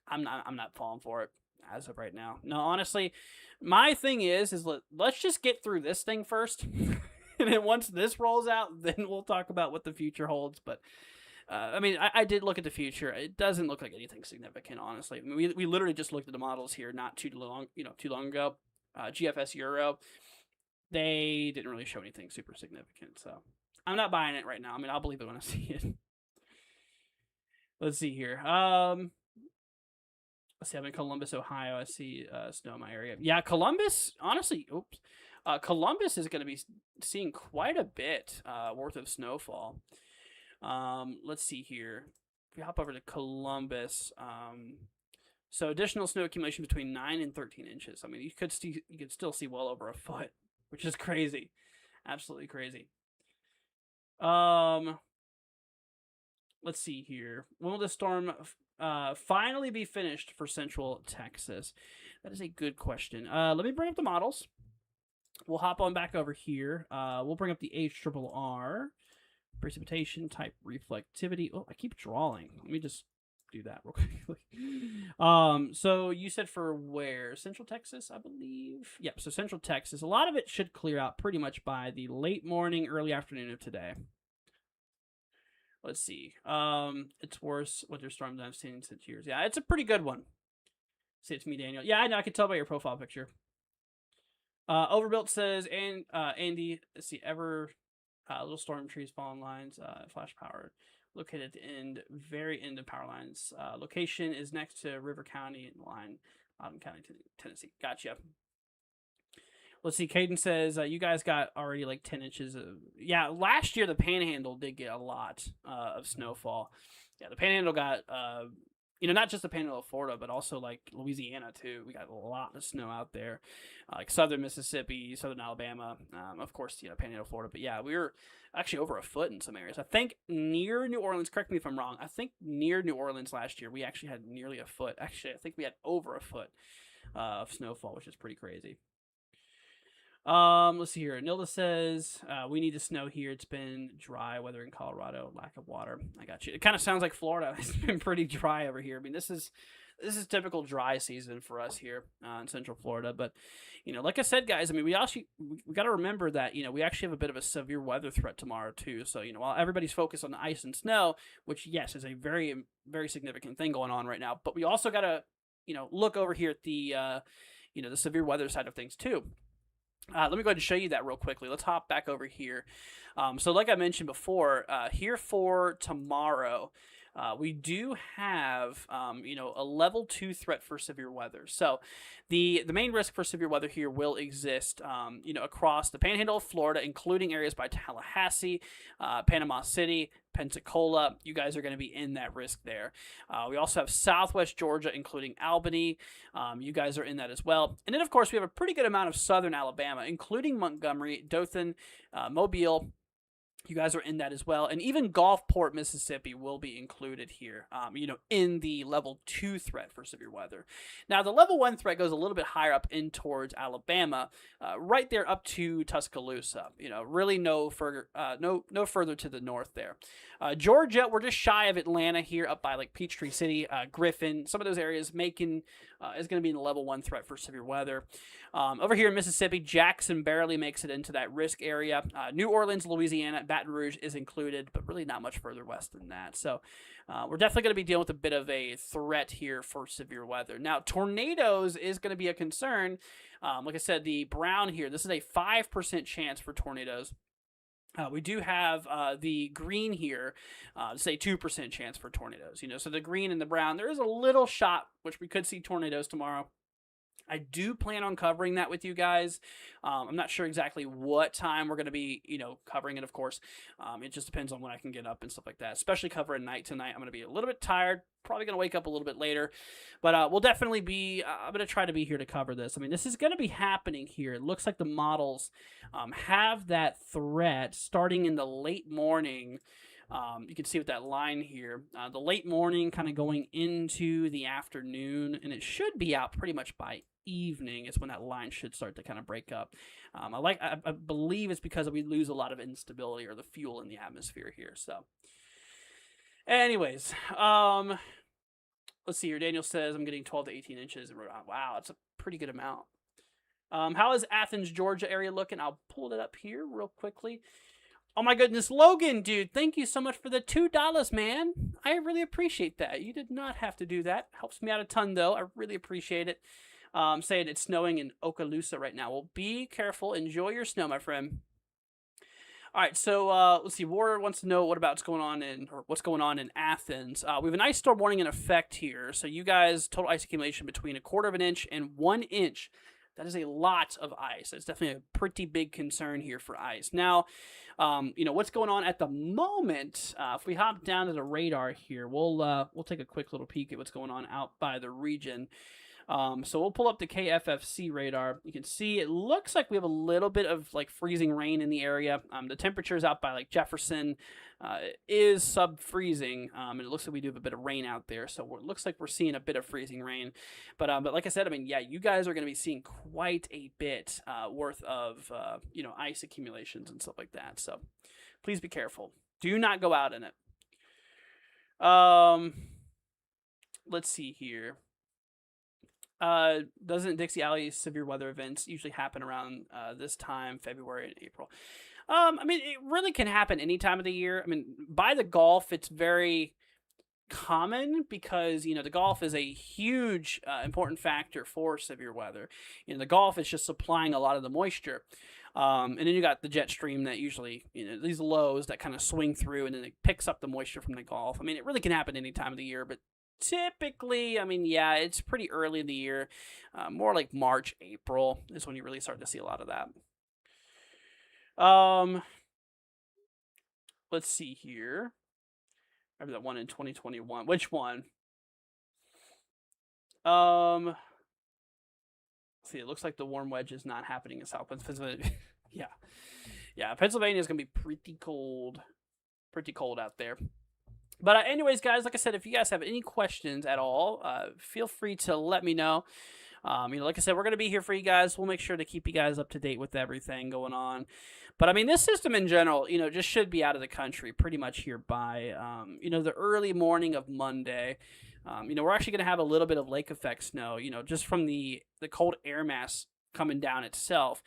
I'm not falling for it as of right now. No, honestly, my thing is let's just get through this thing first, and then once this rolls out, then we'll talk about what the future holds. But I mean, I did look at the future. It doesn't look like anything significant, honestly. I mean, we literally just looked at the models here not too long ago. GFS Euro, they didn't really show anything super significant, so I'm not buying it right now. I mean, I'll believe it when I see it. Let's see here. Let's see. I'm in Columbus, Ohio. I see snow in my area. Yeah, Columbus. Honestly, Columbus is going to be seeing quite a bit worth of snowfall. Let's see here. If we hop over to Columbus, so additional snow accumulation between 9 and 13 inches. I mean, you could still see well over a foot, which is crazy, absolutely crazy. Let's see here. When will the storm finally be finished for Central Texas? That is a good question. Let me bring up the models. We'll hop on back over here. We'll bring up the HRRR. Precipitation type reflectivity. Oh, I keep drawing. Let me just do that real quickly. So you said for where? Central Texas, I believe. Yep, so Central Texas. A lot of it should clear out pretty much by the late morning, early afternoon of today. Let's see. It's worse winter storm than I've seen since years. Yeah, it's a pretty good one. See, it's me, Daniel. Yeah, I know. I can tell by your profile picture. Overbuilt says, and Andy, let's see, little storm trees, fallen lines, flash power, located at the very end of power lines. Location is next to River County line, Loudoun County, Tennessee. Gotcha. Let's see. Caden says you guys got already like 10 inches of. Yeah, last year the Panhandle did get a lot of snowfall. Yeah, the Panhandle got not just the Panhandle of Florida, but also like Louisiana too. We got a lot of snow out there, like southern Mississippi, southern Alabama, of course, Panhandle of Florida. But yeah, we were actually over a foot in some areas. I think near New Orleans. Correct me if I'm wrong. I think near New Orleans last year we actually had nearly a foot. Actually, I think we had over a foot of snowfall, which is pretty crazy. Let's see here. Nilda says, we need to snow here. It's been dry weather in Colorado, lack of water. I got you. It kind of sounds like Florida. It's been pretty dry over here. I mean, this is typical dry season for us here in Central Florida. But, like I said, guys, I mean, we got to remember that, we actually have a bit of a severe weather threat tomorrow too. So, while everybody's focused on the ice and snow, which yes, is a very, very significant thing going on right now, but we also got to, look over here at the, the severe weather side of things too. Let me go ahead and show you that real quickly. Let's hop back over here. So like I mentioned before, here for tomorrow, we do have, a level 2 threat for severe weather. So the main risk for severe weather here will exist, across the Panhandle of Florida, including areas by Tallahassee, Panama City, Pensacola. You guys are going to be in that risk there. We also have Southwest Georgia, including Albany. You guys are in that as well. And then, of course, we have a pretty good amount of southern Alabama, including Montgomery, Dothan, Mobile. You guys are in that as well. And even Gulfport, Mississippi will be included here, in the level 2 threat for severe weather. Now, the level 1 threat goes a little bit higher up in towards Alabama, right there up to Tuscaloosa. Really no further to the north there. Georgia, we're just shy of Atlanta here, up by like Peachtree City, Griffin. Some of those areas, Macon is going to be in the level 1 threat for severe weather. Over here in Mississippi, Jackson barely makes it into that risk area. New Orleans, Louisiana, Baton Rouge is included, but really not much further west than that. So we're definitely going to be dealing with a bit of a threat here for severe weather. Now, tornadoes is going to be a concern. Like I said, the brown here, this is a 5% chance for tornadoes. We do have the green here, say 2% chance for tornadoes. So the green and the brown, there is a little shot, which we could see tornadoes tomorrow. I do plan on covering that with you guys. I'm not sure exactly what time we're going to be, covering it, of course. It just depends on when I can get up and stuff like that, especially covering night tonight. I'm going to be a little bit tired, probably going to wake up a little bit later, but we'll definitely be, I'm going to try to be here to cover this. I mean, this is going to be happening here. It looks like the models have that threat starting in the late morning. You can see with that line here, the late morning kind of going into the afternoon, and it should be out pretty much by evening is when that line should start to kind of break up. I believe it's because we lose a lot of instability or the fuel in the atmosphere here. So anyways, let's see here. Daniel says I'm getting 12 to 18 inches. Wow, that's a pretty good amount. How is Athens, Georgia area looking? I'll pull it up here real quickly. Oh my goodness, Logan, dude, thank you so much for the $2, man. I really appreciate that. You did not have to do that. Helps me out a ton, though. I really appreciate it. Saying it's snowing in Okaloosa right now. Well, be careful. Enjoy your snow, my friend. All right, so let's see. Warren wants to know what's going on in Athens. We have an ice storm warning in effect here. So you guys, total ice accumulation between 1/4 of an inch and 1 inch. That is a lot of ice. That's definitely a pretty big concern here for ice. Now, what's going on at the moment? If we hop down to the radar here, we'll take a quick little peek at what's going on out by the region. So we'll pull up the KFFC radar. You can see it looks like we have a little bit of like freezing rain in the area. The temperatures out by like Jefferson is sub-freezing, and it looks like we do have a bit of rain out there. So it looks like we're seeing a bit of freezing rain. But like I said, I mean, yeah, you guys are going to be seeing quite a bit worth of ice accumulations and stuff like that. So please be careful. Do not go out in it. Let's see here. Doesn't Dixie Alley severe weather events usually happen around this time, February and April? I mean, it really can happen any time of the year. I mean, by the Gulf, it's very common because the Gulf is a huge important factor for severe weather. The Gulf is just supplying a lot of the moisture. And then you got the jet stream that usually, these lows that kind of swing through and then it picks up the moisture from the Gulf. I mean, it really can happen any time of the year, but typically, I mean, yeah, it's pretty early in the year. More like March, April is when you really start to see a lot of that. Let's see here. I remember that one in 2021. Which one? See, it looks like the warm wedge is not happening in South Pennsylvania. yeah, Pennsylvania is gonna be pretty cold out there. But anyways, guys, like I said, if you guys have any questions at all, feel free to let me know. Like I said, we're gonna be here for you guys. We'll make sure to keep you guys up to date with everything going on. But I mean, this system in general, just should be out of the country pretty much here by, the early morning of Monday. We're actually going to have a little bit of lake effect snow, just from the cold air mass coming down itself.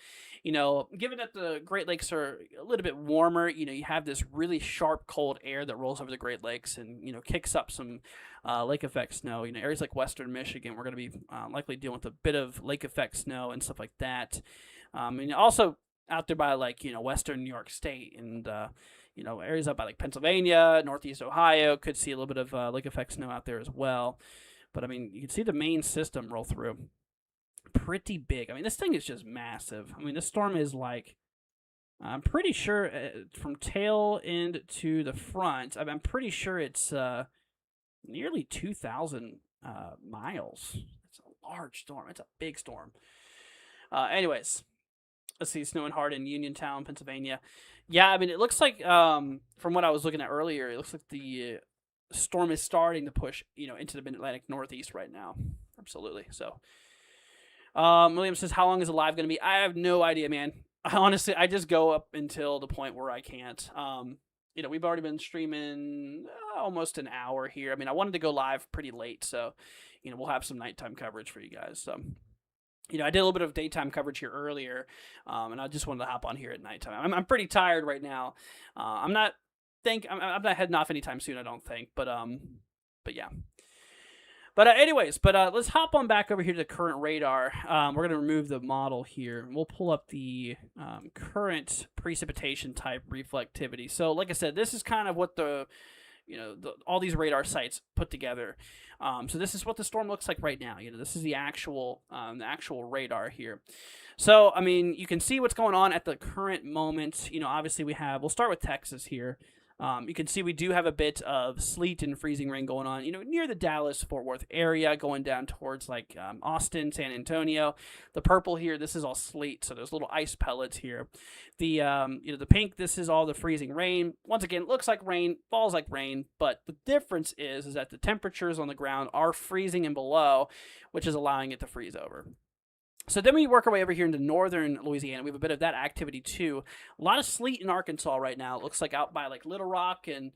Given that the Great Lakes are a little bit warmer, you have this really sharp cold air that rolls over the Great Lakes and, kicks up some lake effect snow. Areas like western Michigan, we're going to be likely dealing with a bit of lake effect snow and stuff like that. And also out there by western New York State and areas up by like Pennsylvania, northeast Ohio could see a little bit of lake effect snow out there as well. But I mean, you can see the main system roll through. Pretty big. I mean, this thing is just massive. I mean, this storm is like, I'm pretty sure from tail end to the front, I'm pretty sure it's nearly 2,000 miles. It's a large storm. It's a big storm. Anyways, let's see, snowing hard in Uniontown, Pennsylvania. Yeah, I mean, it looks like, from what I was looking at earlier, it looks like the storm is starting to push, into the Mid-Atlantic Northeast right now. Absolutely. So, William says, how long is the live going to be? I have no idea, man. Honestly, I just go up until the point where I can't. We've already been streaming almost an hour here. I mean, I wanted to go live pretty late, so, we'll have some nighttime coverage for you guys. So, I did a little bit of daytime coverage here earlier, and I just wanted to hop on here at nighttime. I'm pretty tired right now. I'm not heading off anytime soon, I don't think. But yeah. But anyways, let's hop on back over here to the current radar. We're gonna remove the model here, and we'll pull up the current precipitation type reflectivity. So, like I said, this is kind of what all these radar sites put together. So this is what the storm looks like right now. This is the actual radar here. So, I mean, you can see what's going on at the current moment. Obviously we'll start with Texas here. You can see we do have a bit of sleet and freezing rain going on, near the Dallas-Fort Worth area, going down towards like Austin, San Antonio. The purple here, this is all sleet, so there's little ice pellets here. The the pink, this is all the freezing rain. Once again, it looks like rain, falls like rain, but the difference is that the temperatures on the ground are freezing and below, which is allowing it to freeze over. So then we work our way over here into northern Louisiana. We have a bit of that activity too. A lot of sleet in Arkansas right now. It looks like out by like Little Rock and,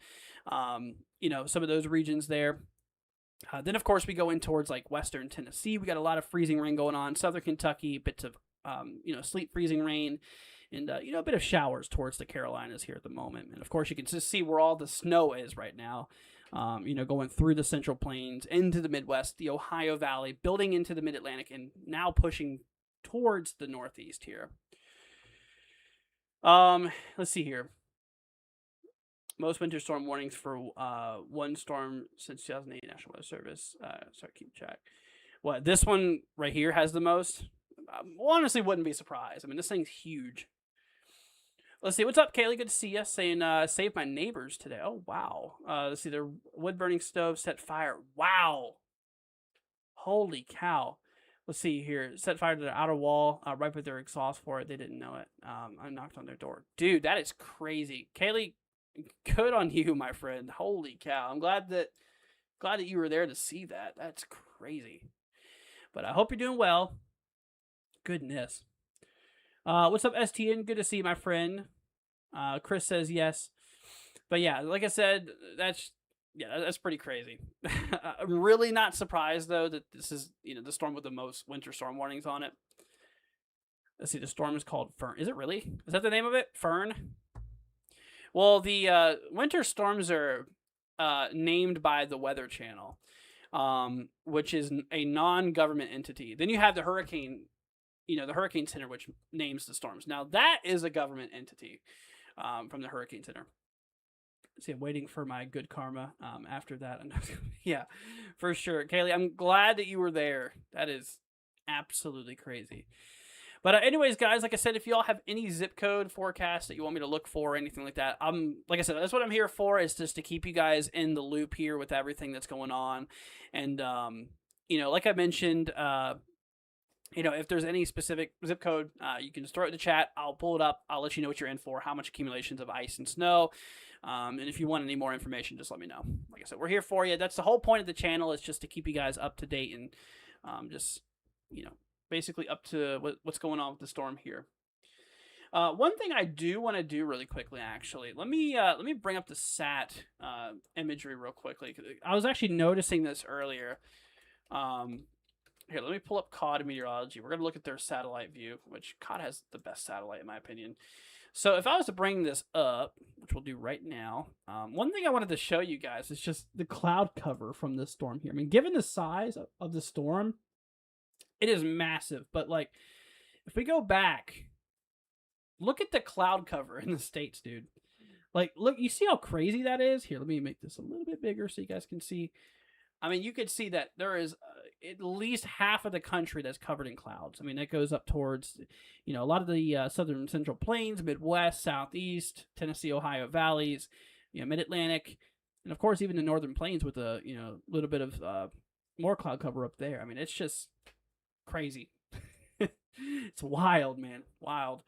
some of those regions there. Then, of course, we go in towards like western Tennessee. We got a lot of freezing rain going on. Southern Kentucky, bits of, sleet, freezing rain, and, a bit of showers towards the Carolinas here at the moment. And, of course, you can just see where all the snow is right now. Going through the Central Plains, into the Midwest, the Ohio Valley, building into the Mid-Atlantic, and now pushing towards the Northeast here. Let's see here. Most winter storm warnings for one storm since 2008 National Weather Service. Sorry, keep track. What, this one right here has the most? Honestly, wouldn't be surprised. I mean, this thing's huge. Let's see. What's up, Kaylee? Good to see you. Saying, save my neighbors today. Oh, wow. Let's see. Their wood-burning stove set fire. Wow. Holy cow. Let's see here. Set fire to the outer wall right with their exhaust for it. They didn't know it. I knocked on their door. Dude, that is crazy. Kaylee, good on you, my friend. Holy cow. I'm glad that you were there to see that. That's crazy. But I hope you're doing well. Goodness. What's up, STN? Good to see you, my friend. Chris says yes. But yeah, like I said, that's pretty crazy. I'm really not surprised, though, that this is, the storm with the most winter storm warnings on it. Let's see, the storm is called Fern. Is it really? Is that the name of it? Fern? Well, the winter storms are named by the Weather Channel, which is a non-government entity. Then you have the hurricane, the Hurricane Center, which names the storms. Now that is a government entity from the Hurricane Center. See, I'm waiting for my good karma after that. Yeah, for sure. Kaylee, I'm glad that you were there. That is absolutely crazy. But anyways, guys, like I said, if y'all have any zip code forecast that you want me to look for or anything like that, like I said, that's what I'm here for, is just to keep you guys in the loop here with everything that's going on. And, like I mentioned, if there's any specific zip code, you can just throw it in the chat. I'll pull it up. I'll let you know what you're in for, how much accumulations of ice and snow. And if you want any more information, just let me know. Like I said, we're here for you. That's the whole point of the channel, is just to keep you guys up to date and basically up to what's going on with the storm here. One thing I do want to do really quickly, actually, let me bring up the sat imagery real quickly. I was actually noticing this earlier. Here, let me pull up COD Meteorology. We're going to look at their satellite view, which COD has the best satellite in my opinion. So if I was to bring this up, which we'll do right now, one thing I wanted to show you guys is just the cloud cover from this storm here. I mean, given the size of the storm, it is massive. But, like, if we go back, look at the cloud cover in the States, dude. Like, look, you see how crazy that is? Here, let me make this a little bit bigger so you guys can see. I mean, you could see that there is at least half of the country that's covered in clouds. I mean, that goes up towards, a lot of the southern central plains, Midwest, Southeast, Tennessee, Ohio valleys, Mid-Atlantic, and of course even the northern plains with a little bit of more cloud cover up there. I mean, it's just crazy. It's wild, man. Wild.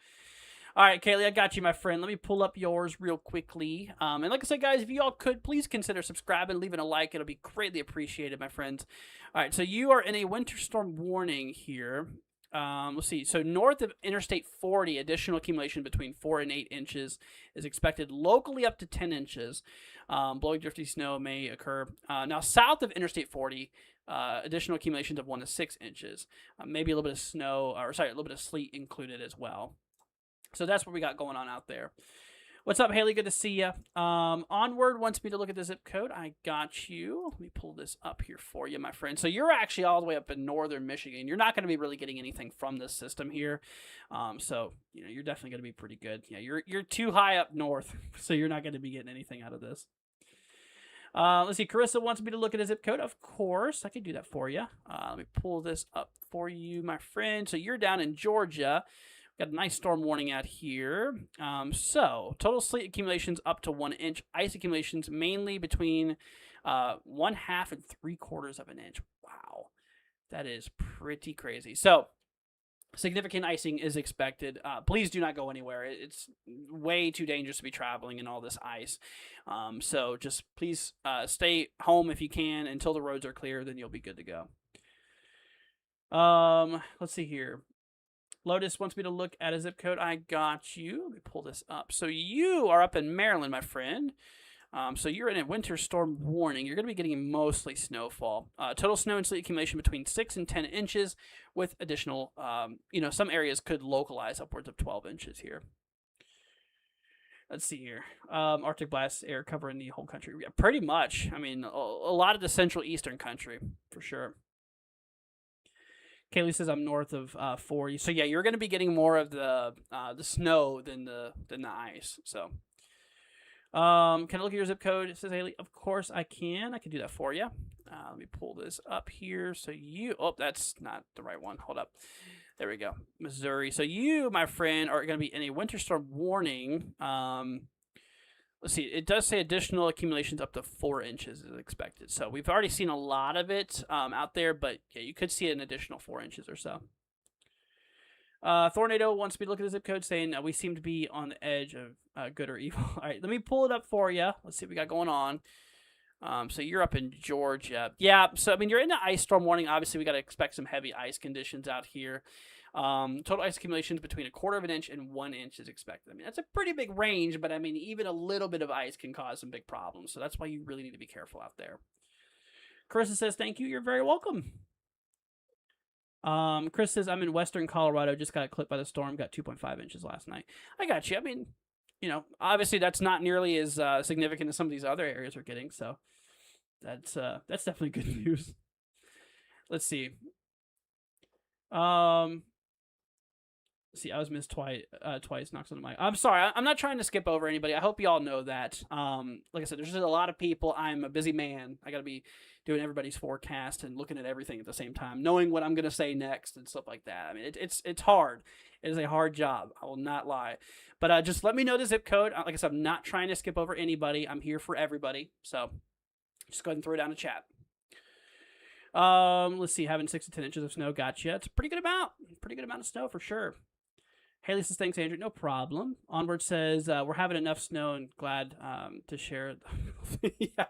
All right, Kaylee, I got you, my friend. Let me pull up yours real quickly. And like I said, guys, if you all could, please consider subscribing, leaving a like. It'll be greatly appreciated, my friends. All right, so you are in a winter storm warning here. Let's see. So north of Interstate 40, additional accumulation between 4 and 8 inches is expected, locally up to 10 inches. Blowing drifty snow may occur. Now, south of Interstate 40, additional accumulations of 1 to 6 inches. Maybe a little bit of snow, a little bit of sleet included as well. So that's what we got going on out there. What's up, Haley? Good to see you. Onward wants me to look at the zip code. I got you. Let me pull this up here for you, my friend. So you're actually all the way up in northern Michigan. You're not going to be really getting anything from this system here. So you're definitely going to be pretty good. Yeah, you're too high up north, so you're not going to be getting anything out of this. Let's see. Carissa wants me to look at a zip code. Of course, I can do that for you. Let me pull this up for you, my friend. So you're down in Georgia. Got a nice storm warning out here. So total sleet accumulations up to 1 inch. Ice accumulations mainly between 1/2 and 3/4 of an inch. Wow, that is pretty crazy. So significant icing is expected. Please do not go anywhere. It's way too dangerous to be traveling in all this ice. So just please stay home if you can until the roads are clear. Then you'll be good to go. Let's see here. Lotus wants me to look at a zip code. I got you. Let me pull this up. So you are up in Maryland, my friend. So you're in a winter storm warning. You're going to be getting mostly snowfall. Total snow and sleet accumulation between 6 and 10 inches with additional, some areas could localize upwards of 12 inches here. Let's see here. Arctic blast air covering the whole country. Yeah, pretty much. I mean, a lot of the central eastern country for sure. Kaylee says I'm north of 40. So yeah, you're going to be getting more of the snow than the ice. So, can I look at your zip code? It says Haley. Of course I can. I can do that for you. Let me pull this up here. So that's not the right one. Hold up. There we go. Missouri. So you, my friend, are going to be in a winter storm warning. Let's see. It does say additional accumulations up to 4 inches is expected. So we've already seen a lot of it out there, but yeah, you could see an additional 4 inches or so. Tornado wants me to look at the zip code, saying we seem to be on the edge of good or evil. All right, let me pull it up for you. Let's see what we got going on. So you're up in Georgia. Yeah, so I mean, you're in the ice storm warning. Obviously, we got to expect some heavy ice conditions out here. Total ice accumulations between 1/4 of an inch and 1 inch is expected. I mean, that's a pretty big range, but I mean, even a little bit of ice can cause some big problems. So that's why you really need to be careful out there. Carissa says, thank you. You're very welcome. Chris says, I'm in western Colorado. Just got clipped by the storm. Got 2.5 inches last night. I got you. I mean, obviously that's not nearly as significant as some of these other areas are getting. So that's definitely good news. Let's see. See, I was missed twice. Knocks on the mic. I'm sorry. I'm not trying to skip over anybody. I hope you all know that. Like I said, there's just a lot of people. I'm a busy man. I got to be doing everybody's forecast and looking at everything at the same time, knowing what I'm going to say next and stuff like that. I mean, it's hard. It is a hard job. I will not lie. But just let me know the zip code. Like I said, I'm not trying to skip over anybody. I'm here for everybody. So just go ahead and throw it down the chat. Let's see. Having 6 to 10 inches of snow. Gotcha. It's a pretty good amount. Pretty good amount of snow for sure. Haley says, thanks, Andrew. No problem. Onward says, we're having enough snow and glad to share it. Yeah.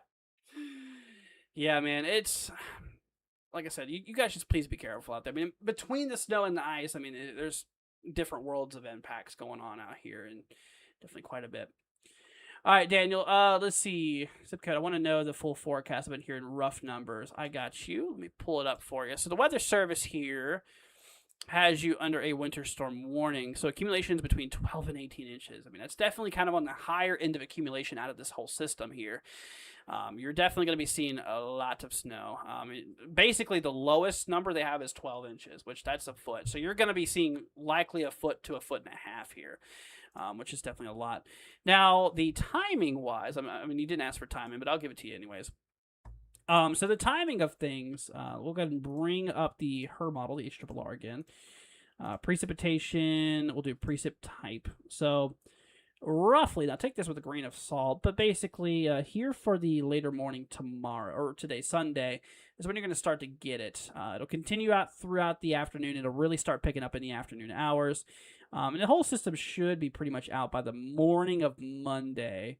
Yeah, man. It's, like I said, you guys just please be careful out there. I mean, between the snow and the ice, I mean, there's different worlds of impacts going on out here, and definitely quite a bit. All right, Daniel, let's see. Zip code, I want to know the full forecast. I've been hearing rough numbers. I got you. Let me pull it up for you. So the Weather Service here has you under a winter storm warning. So accumulations between 12 and 18 inches. I mean, that's definitely kind of on the higher end of accumulation out of this whole system here. You're definitely going to be seeing a lot of snow. Basically, the lowest number they have is 12 inches, which that's a foot. So you're going to be seeing likely a foot to a foot and a half here, which is definitely a lot. Now, the timing-wise, I mean, you didn't ask for timing, but I'll give it to you anyways. So the timing of things, we'll go ahead and bring up the HER model, the HRRR again. Precipitation, we'll do precip type. So roughly, now take this with a grain of salt, but basically here for the later morning tomorrow, or today, Sunday, is when you're going to start to get it. It'll continue out throughout the afternoon. It'll really start picking up in the afternoon hours. And the whole system should be pretty much out by the morning of Monday.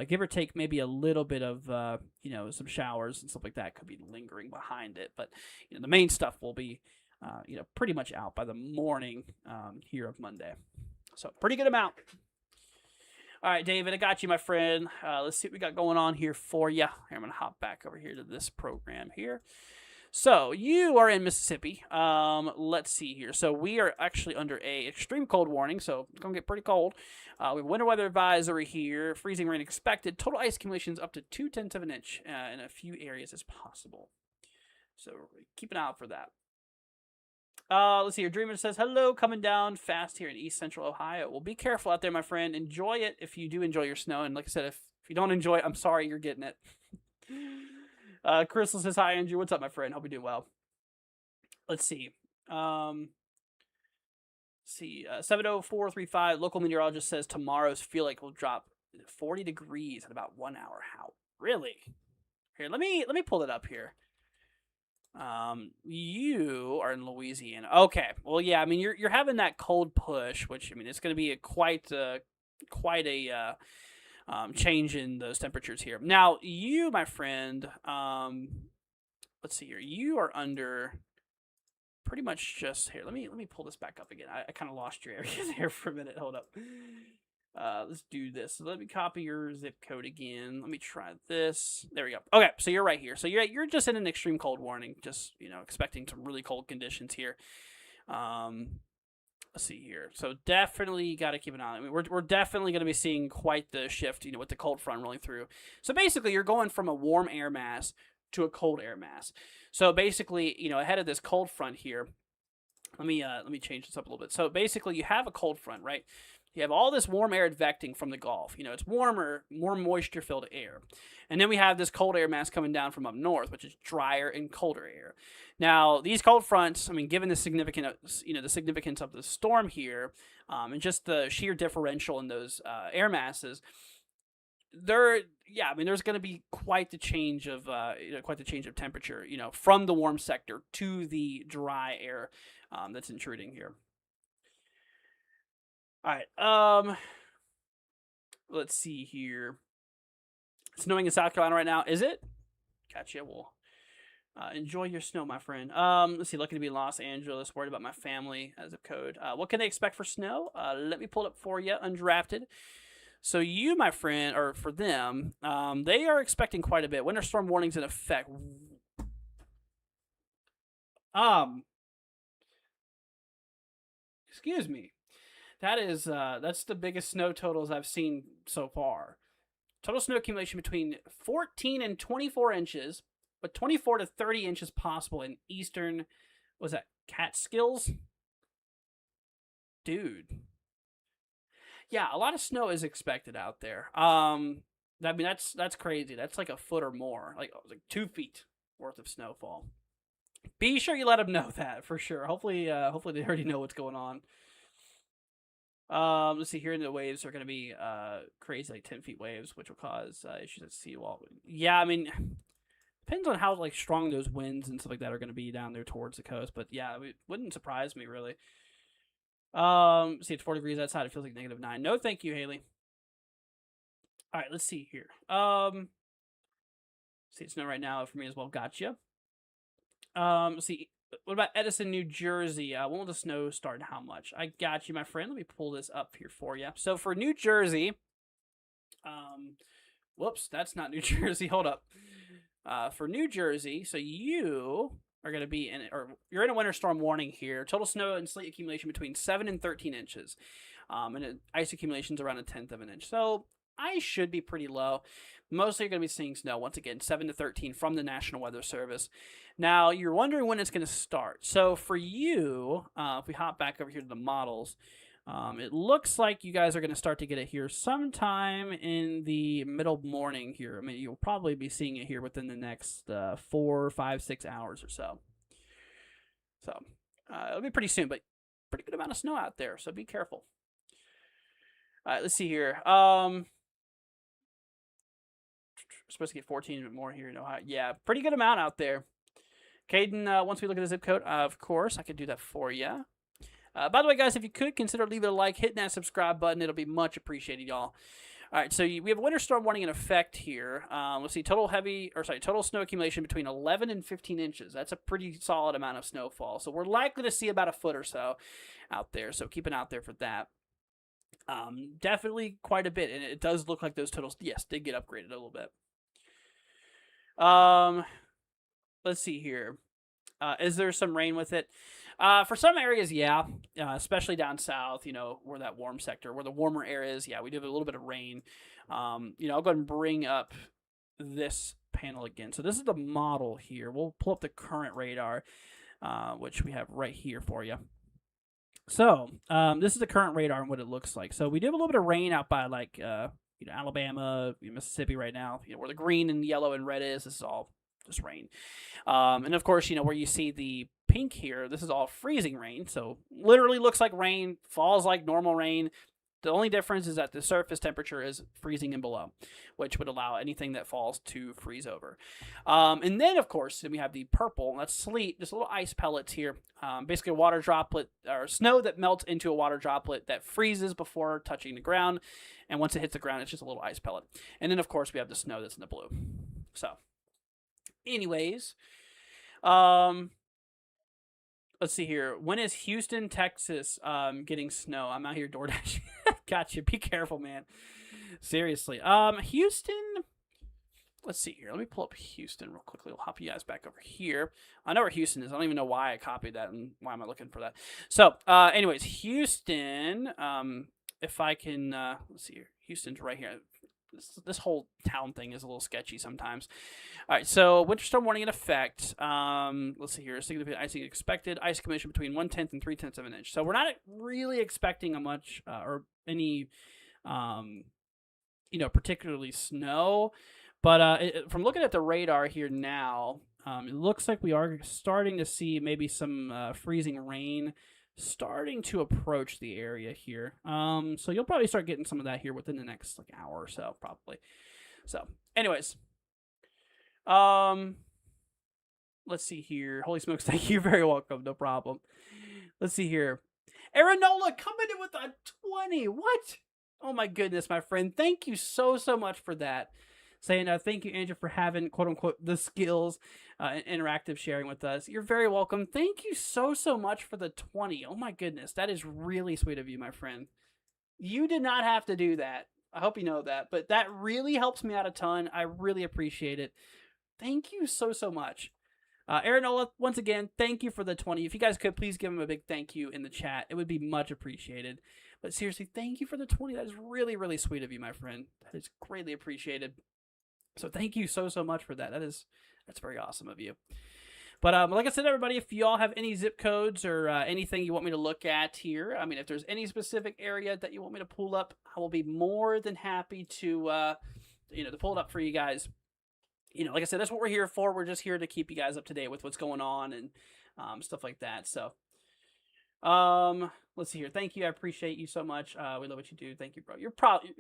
Give or take maybe a little bit of, some showers and stuff like that could be lingering behind it. But, the main stuff will be, pretty much out by the morning here of Monday. So pretty good amount. All right, David, I got you, my friend. Let's see what we got going on here for you. Here, I'm going to hop back over here to this program here. So you are in Mississippi. Let's see here. So we are actually under a extreme cold warning, so it's going to get pretty cold. We have winter weather advisory here. Freezing rain expected. Total ice accumulations up to 0.2 of an inch in a few areas as possible. So keep an eye out for that. Let's see here. Dreamer says, hello, coming down fast here in East Central Ohio. Well, be careful out there, my friend. Enjoy it if you do enjoy your snow. And like I said, if you don't enjoy it, I'm sorry you're getting it. Crystal says, hi, Andrew. What's up, my friend? Hope you're doing well. Let's see. 70435, local meteorologist says tomorrow's feel like will drop 40 degrees in about 1 hour. How? Really? Here, let me pull it up here. You are in Louisiana. Okay. Well, yeah, I mean, you're having that cold push, which, I mean, it's going to be quite a change in those temperatures here. Now, you, my friend, let's see here. You are under pretty much just here. Let me pull this back up again. I kind of lost your area there for a minute. Hold up. Let's do this. So let me copy your zip code again. Let me try this. There we go. Okay, so you're right here. So you're just in an extreme cold warning. Just expecting some really cold conditions here. Let's see here. So definitely got to keep an eye on it. I mean, we're definitely going to be seeing quite the shift, with the cold front rolling through. So basically, you're going from a warm air mass to a cold air mass. So basically, ahead of this cold front here, let me change this up a little bit. So basically, you have a cold front, right? You have all this warm air advecting from the Gulf. It's warmer, more moisture-filled air. And then we have this cold air mass coming down from up north, which is drier and colder air. Now, these cold fronts, I mean, given the significance of the storm here, and just the sheer differential in those air masses, there's going to be quite the change of temperature, from the warm sector to the dry air that's intruding here. All right. Let's see here. Snowing in South Carolina right now. Is it? Gotcha. Well, enjoy your snow, my friend. Let's see. Lucky to be in Los Angeles. Worried about my family as a code. What can they expect for snow? Let me pull it up for you. Undrafted. So you, my friend, or for them, they are expecting quite a bit. Winter storm warnings in effect. Excuse me. That's the biggest snow totals I've seen so far. Total snow accumulation between 14 and 24 inches, but 24 to 30 inches possible in eastern, was that Catskills? Dude. Yeah, a lot of snow is expected out there. I mean that's crazy. That's like a foot or more, like 2 feet worth of snowfall. Be sure you let them know that for sure. Hopefully they already know what's going on. Let's see here. The waves are going to be crazy, like 10 feet waves, which will cause issues at seawall. Yeah, I mean, depends on how like strong those winds and stuff like that are going to be down there towards the coast. But yeah, it wouldn't surprise me really. See, it's 40 degrees outside. It feels like -9. No, thank you, Haley. All right, let's see here. See, it's snow right now for me as well. Gotcha. Let's see. What about Edison, New Jersey? When will the snow start and how much? I got you, my friend. Let me pull this up here for you. So for New Jersey, whoops, that's not New Jersey. Hold up. For New Jersey, so you are going to be in, or you're in a winter storm warning here. Total snow and sleet accumulation between 7 and 13 inches. And ice accumulations around 1/10 of an inch. So ice should be pretty low. Mostly you're going to be seeing snow, once again, 7 to 13 from the National Weather Service. Now, you're wondering when it's going to start. So for you, if we hop back over here to the models, it looks like you guys are going to start to get it here sometime in the middle morning here. I mean, you'll probably be seeing it here within the next 4, 5, 6 hours or so. So it'll be pretty soon, but pretty good amount of snow out there, so be careful. All right, let's see here. Supposed to get 14 more here in Ohio. Yeah, pretty good amount out there. Caden, once we look at the zip code, of course, I could do that for you. By the way, guys, if you could consider leaving a like, hitting that subscribe button, it'll be much appreciated, y'all. All right, so we have a winter storm warning in effect here. Let's see, total snow accumulation between 11 and 15 inches. That's a pretty solid amount of snowfall. So we're likely to see about a foot or so out there. So keep an eye out there for that. Definitely quite a bit, and it does look like those totals, yes, did get upgraded a little bit. Let's see here. Is there some rain with it? For some areas, yeah, especially down south, where that warm sector, where the warmer areas, yeah, we do have a little bit of rain. I'll go ahead and bring up this panel again. So this is the model here. We'll pull up the current radar, which we have right here for you. So this is the current radar and what it looks like. So we do have a little bit of rain out by like Alabama, Mississippi right now. Where the green and yellow and red is. This is all just rain. And of course, where you see the pink here, this is all freezing rain. So literally looks like rain, falls like normal rain. The only difference is that the surface temperature is freezing and below, which would allow anything that falls to freeze over. And then, of course, we have the purple. That's sleet, just little ice pellets here. Basically a water droplet, or snow that melts into a water droplet that freezes before touching the ground. And once it hits the ground, it's just a little ice pellet. And then, of course, we have the snow that's in the blue. So, anyways, let's see here. When is Houston, Texas getting snow? I'm out here DoorDash. Gotcha. Be careful, man. Seriously. Houston. Let's see here. Let me pull up Houston real quickly. I'll hop you guys back over here. I know where Houston is. I don't even know why I copied that and why am I looking for that. So, anyways, Houston. If I can, let's see here. Houston's right here. This whole town thing is a little sketchy sometimes. All right, so winter storm warning in effect. Let's see here. Significant icing expected. Ice accumulation between 1/10 and 3/10 of an inch. So we're not really expecting a much or any, particularly snow. But from looking at the radar here now, it looks like we are starting to see maybe some freezing rain starting to approach the area here. So you'll probably start getting some of that here within the next hour or so, probably. So, anyways, let's see here. Holy smokes, thank you, very welcome, no problem. Let's see here. Aranola coming in with a 20. What? Oh my goodness, my friend. Thank you so much for that. Saying thank you, Andrew, for having quote unquote the skills and interactive sharing with us. You're very welcome. Thank you so much for the 20. Oh my goodness, that is really sweet of you, my friend. You did not have to do that. I hope you know that, but that really helps me out a ton. I really appreciate it. Thank you so much. Aranola, once again, thank you for the 20. If you guys could please give him a big thank you in the chat, it would be much appreciated. But seriously, thank you for the 20. That is really, really sweet of you, my friend. That is greatly appreciated. So thank you so, so much for that. That's very awesome of you. But like I said, everybody, if y'all have any zip codes or anything you want me to look at here, I mean, if there's any specific area that you want me to pull up, I will be more than happy to, to pull it up for you guys. Like I said, that's what we're here for. We're just here to keep you guys up to date with what's going on and stuff like that. So, let's see here. Thank you. I appreciate you so much. We love what you do. Thank you, bro. You're probably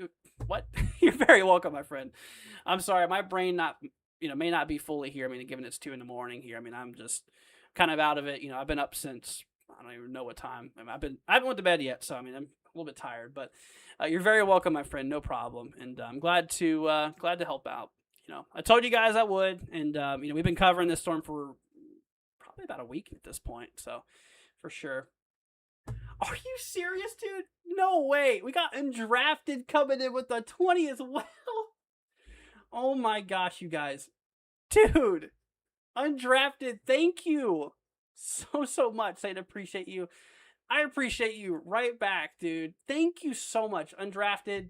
what? You're very welcome, my friend. I'm sorry, my brain may not be fully here. I mean, given it's 2 a.m. here. I mean, I'm just kind of out of it. I've been up since I don't even know what time. I haven't went to bed yet, so I mean, I'm a little bit tired. But you're very welcome, my friend. No problem. And I'm glad to help out. I told you guys I would, and we've been covering this storm for probably about a week at this point. So for sure. Are you serious, dude? No way. We got undrafted coming in with the 20 as well. Oh my gosh, you guys. Dude, undrafted, thank you so much. I appreciate you. I appreciate you right back, dude. Thank you so much. Undrafted,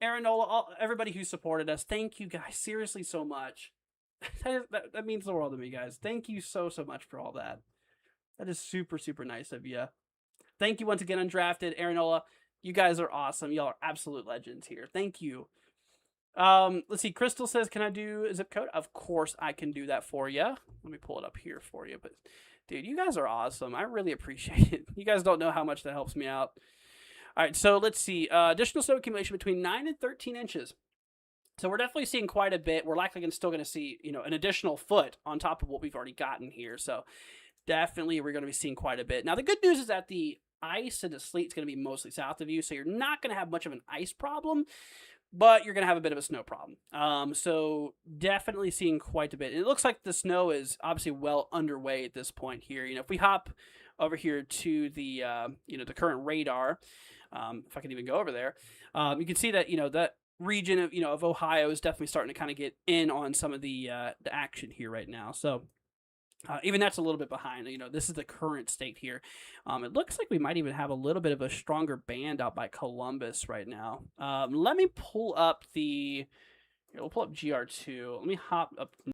Aaronola, everybody who supported us. Thank you guys seriously so much. That means the world to me, guys. Thank you so much for all that. That is super nice of you. Thank you once again, Undrafted, Aaronola. You guys are awesome. Y'all are absolute legends here. Thank you. Let's see. Crystal says, can I do a zip code? Of course I can do that for you. Let me pull it up here for you. But dude, you guys are awesome. I really appreciate it. You guys don't know how much that helps me out. All right, so let's see. Additional snow accumulation between 9 and 13 inches. So we're definitely seeing quite a bit. We're likely still going to see, an additional foot on top of what we've already gotten here. So definitely we're going to be seeing quite a bit. Now, the good news is that the ice and the sleet is going to be mostly south of you, so you're not going to have much of an ice problem, but you're going to have a bit of a snow problem. So definitely seeing quite a bit. And it looks like the snow is obviously well underway at this point here. If we hop over here to the, the current radar, if I can even go over there, you can see that, that region of Ohio is definitely starting to kind of get in on some of the action here right now. So even that's a little bit behind. This is the current state here. It looks like we might even have a little bit of a stronger band out by Columbus right now. Let me pull up we'll pull up GR2. Let me hop up